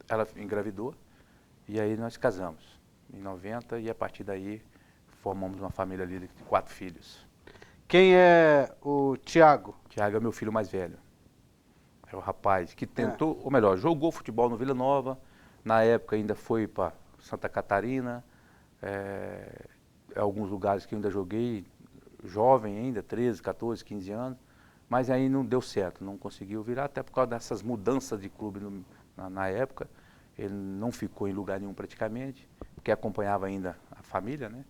ela engravidou e aí nós casamos em 90 e a partir daí formamos uma família ali de 4 filhos. Quem é o Thiago? Thiago é meu filho mais velho. É o rapaz que tentou, ou melhor, jogou futebol no Vila Nova. Na época ainda foi para Santa Catarina, alguns lugares que eu ainda joguei, jovem ainda, 13, 14, 15 anos, mas aí não deu certo, não conseguiu virar, até por causa dessas mudanças de clube na época, ele não ficou em lugar nenhum praticamente, porque acompanhava ainda a família, né?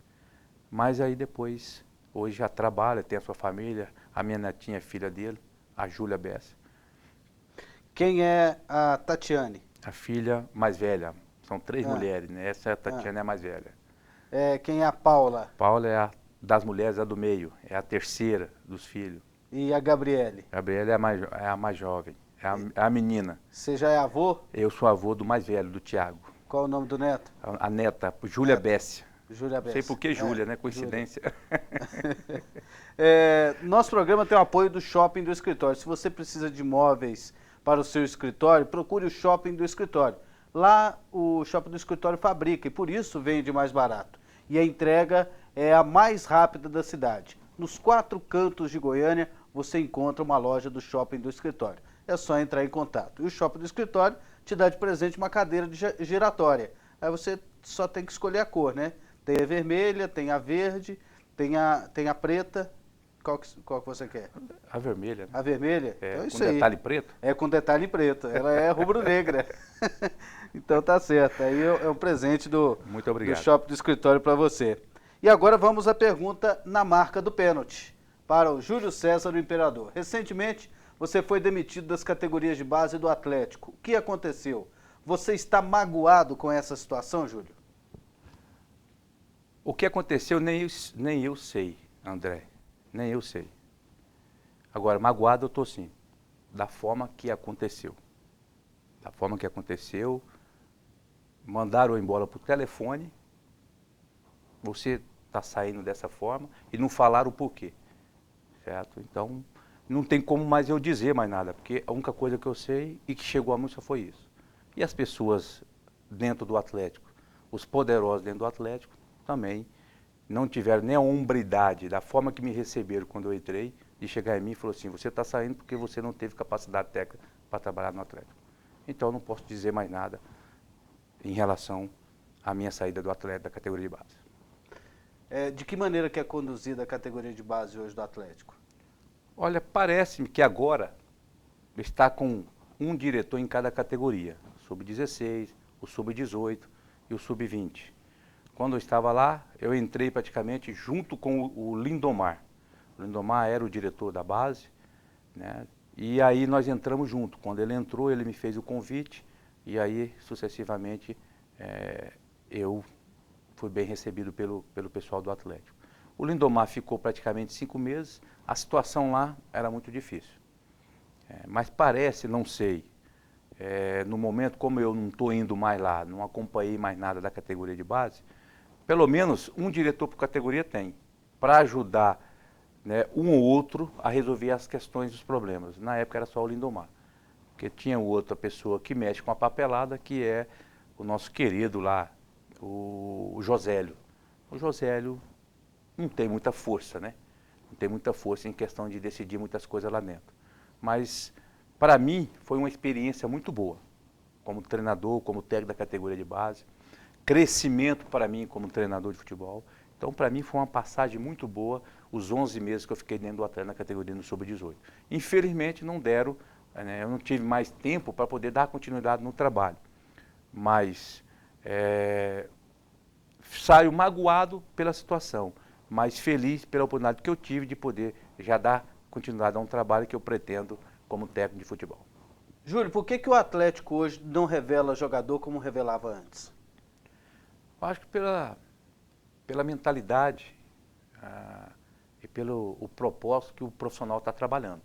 Mas aí depois, hoje já trabalha, tem a sua família, a minha netinha é filha dele, a Júlia Bessa. Quem é a Tatiane? A filha mais velha, são 3 mulheres, né? Essa é a Tatiana, é a mais velha. Quem é a Paula? Paula é das mulheres, a do meio, é a terceira dos filhos. E a Gabriele? Gabriele é a mais jovem, é a menina. Você já é avô? Eu sou avô do mais velho, do Tiago. Qual o nome do neto? A neta, Júlia Bessia. Júlia Bessia. Não sei por que Júlia, né? Coincidência. Nosso programa tem o apoio do Shopping do Escritório. Se você precisa de móveis para o seu escritório, procure o Shopping do Escritório. Lá o Shopping do Escritório fabrica e por isso vende mais barato. E a entrega é a mais rápida da cidade. Nos 4 cantos de Goiânia, você encontra uma loja do Shopping do Escritório. É só entrar em contato. E o Shopping do Escritório te dá de presente uma cadeira giratória. Aí você só tem que escolher a cor, né? Tem a vermelha, tem a verde, tem a preta. Qual que você quer? A vermelha. Né? A vermelha? É, então é isso com aí. detalhe preto? É com detalhe preto. Ela é rubro-negra. Então tá certo. Aí é um presente do Shopping do Escritório para você. E agora vamos à pergunta na marca do pênalti. Para o Júlio César, o Imperador. Recentemente, você foi demitido das categorias de base do Atlético. O que aconteceu? Você está magoado com essa situação, Júlio? O que aconteceu nem eu sei, André. Nem eu sei. Agora, magoado eu estou sim. Da forma que aconteceu. Da forma que aconteceu. Mandaram eu embora por telefone. Você está saindo dessa forma. E não falaram o porquê. Certo? Então, não tem como mais eu dizer mais nada. Porque a única coisa que eu sei e que chegou a mim só foi isso. E as pessoas dentro do Atlético, os poderosos dentro do Atlético, também não tiveram nem a hombridade, da forma que me receberam quando eu entrei, de chegar em mim e falar assim, você está saindo porque você não teve capacidade técnica para trabalhar no Atlético. Então eu não posso dizer mais nada em relação à minha saída do Atlético da categoria de base. De que maneira que é conduzida a categoria de base hoje do Atlético? Olha, parece-me que agora está com um diretor em cada categoria, o sub-16, o sub-18 e o sub-20. Quando eu estava lá, eu entrei praticamente junto com o Lindomar. O Lindomar era o diretor da base, né? E aí nós entramos junto. Quando ele entrou, ele me fez o convite e aí, sucessivamente, eu fui bem recebido pelo pessoal do Atlético. O Lindomar ficou praticamente 5 meses. A situação lá era muito difícil. Mas parece, não sei, no momento como eu não estou indo mais lá, não acompanhei mais nada da categoria de base, pelo menos um diretor por categoria tem, para ajudar, né, um ou outro a resolver as questões dos problemas. Na época era só o Lindomar, porque tinha outra pessoa que mexe com a papelada, que é o nosso querido lá, o Josélio. O Josélio não tem muita força, né? Não tem muita força em questão de decidir muitas coisas lá dentro. Mas, para mim, foi uma experiência muito boa, como treinador, como técnico da categoria de base. Crescimento para mim como treinador de futebol. Então, para mim, foi uma passagem muito boa os 11 meses que eu fiquei dentro do Atlético na categoria no Sub-18. Infelizmente, não deram, né, eu não tive mais tempo para poder dar continuidade no trabalho. Mas saio magoado pela situação, mas feliz pela oportunidade que eu tive de poder já dar continuidade a um trabalho que eu pretendo como técnico de futebol. Júlio, por que o Atlético hoje não revela jogador como revelava antes? Eu acho que pela mentalidade e pelo o propósito que o profissional está trabalhando.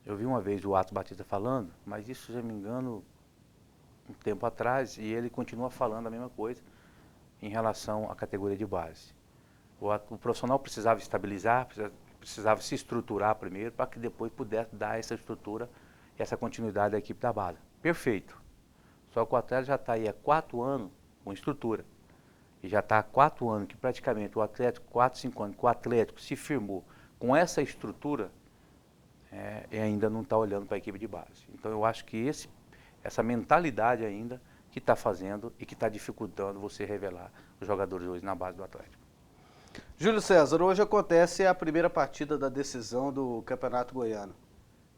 Eu vi uma vez o Atos Batista falando, mas isso, se não me engano, um tempo atrás, e ele continua falando a mesma coisa em relação à categoria de base. O profissional precisava estabilizar, precisava se estruturar primeiro, para que depois pudesse dar essa estrutura e essa continuidade da equipe da base. Perfeito. Só que o Atlético já está aí há 4 anos com estrutura. E já está há 4 anos que praticamente o Atlético, 4, 5 anos, que o Atlético se firmou com essa estrutura, e ainda não está olhando para a equipe de base. Então eu acho que essa mentalidade ainda que está fazendo e que está dificultando você revelar os jogadores hoje na base do Atlético. Júlio César, hoje acontece a primeira partida da decisão do Campeonato Goiano.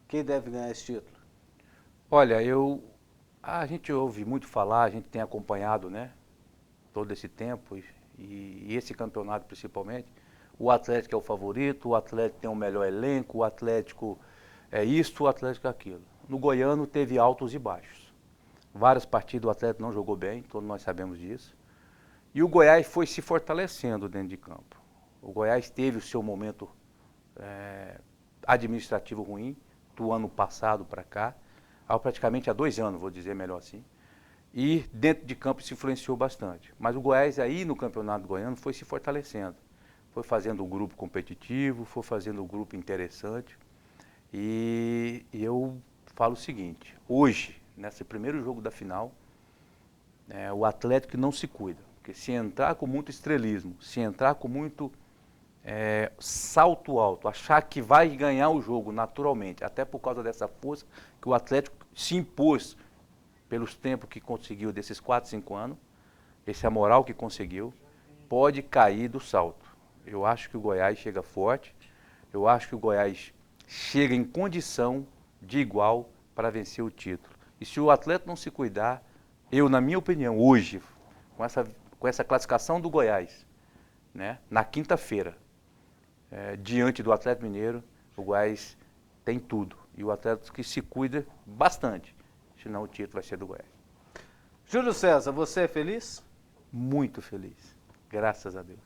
Quem deve ganhar esse título? Olha, a gente ouve muito falar, a gente tem acompanhado, né, todo esse tempo e esse campeonato principalmente. O Atlético é o favorito, o Atlético tem o melhor elenco, o Atlético é isto, o Atlético é aquilo. No Goiano teve altos e baixos. Várias partidas o Atlético não jogou bem, todos nós sabemos disso. E o Goiás foi se fortalecendo dentro de campo. O Goiás teve o seu momento administrativo ruim, do ano passado para cá, praticamente há 2 anos, vou dizer melhor assim. E dentro de campo se influenciou bastante. Mas o Goiás aí no Campeonato Goiano foi se fortalecendo. Foi fazendo um grupo competitivo, foi fazendo um grupo interessante. E eu falo o seguinte, hoje, nesse primeiro jogo da final, o Atlético não se cuida. Porque Porque se entrar com muito estrelismo, se entrar com muito salto alto, achar que vai ganhar o jogo naturalmente, até por causa dessa força que o Atlético se impôs pelos tempos que conseguiu desses 4, 5 anos, essa moral que conseguiu, pode cair do salto. Eu acho que o Goiás chega forte, eu acho que o Goiás chega em condição de igual para vencer o título. E se o Atlético não se cuidar, eu, na minha opinião, hoje, com essa classificação do Goiás, né, na quinta-feira, diante do Atlético Mineiro, o Goiás tem tudo. E o Atlético que se cuida bastante, senão o título vai ser do Goiás. Júlio César, você é feliz? Muito feliz, graças a Deus.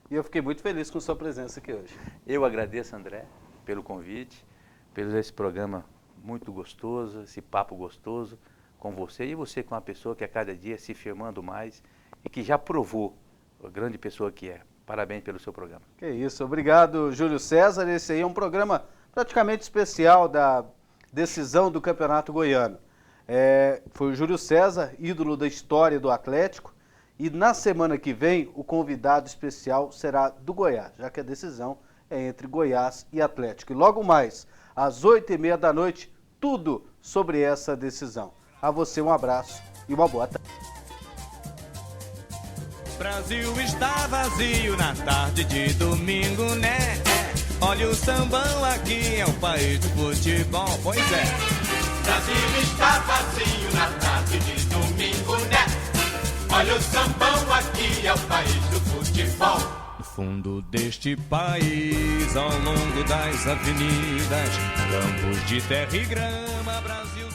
E eu fiquei muito feliz com sua presença aqui hoje. Eu agradeço, André, pelo convite, pelo esse programa muito gostoso, esse papo gostoso com você. E você com uma pessoa que a cada dia se firmando mais e que já provou a grande pessoa que é. Parabéns pelo seu programa. Que isso, obrigado, Júlio César. Esse aí é um programa praticamente especial da decisão do Campeonato Goiano. Foi o Júlio César, ídolo da história do Atlético, e na semana que vem o convidado especial será do Goiás, já que a decisão é entre Goiás e Atlético. E logo mais, às 8h30 da noite, tudo sobre essa decisão. A você um abraço e uma boa tarde. Brasil está vazio na tarde de domingo, né? Olha o sambão aqui, é o país do futebol, pois é. Brasil está vazio na tarde de domingo, né? Olha o sambão aqui, é o país do futebol. No fundo deste país, ao longo das avenidas, campos de terra e grama, Brasil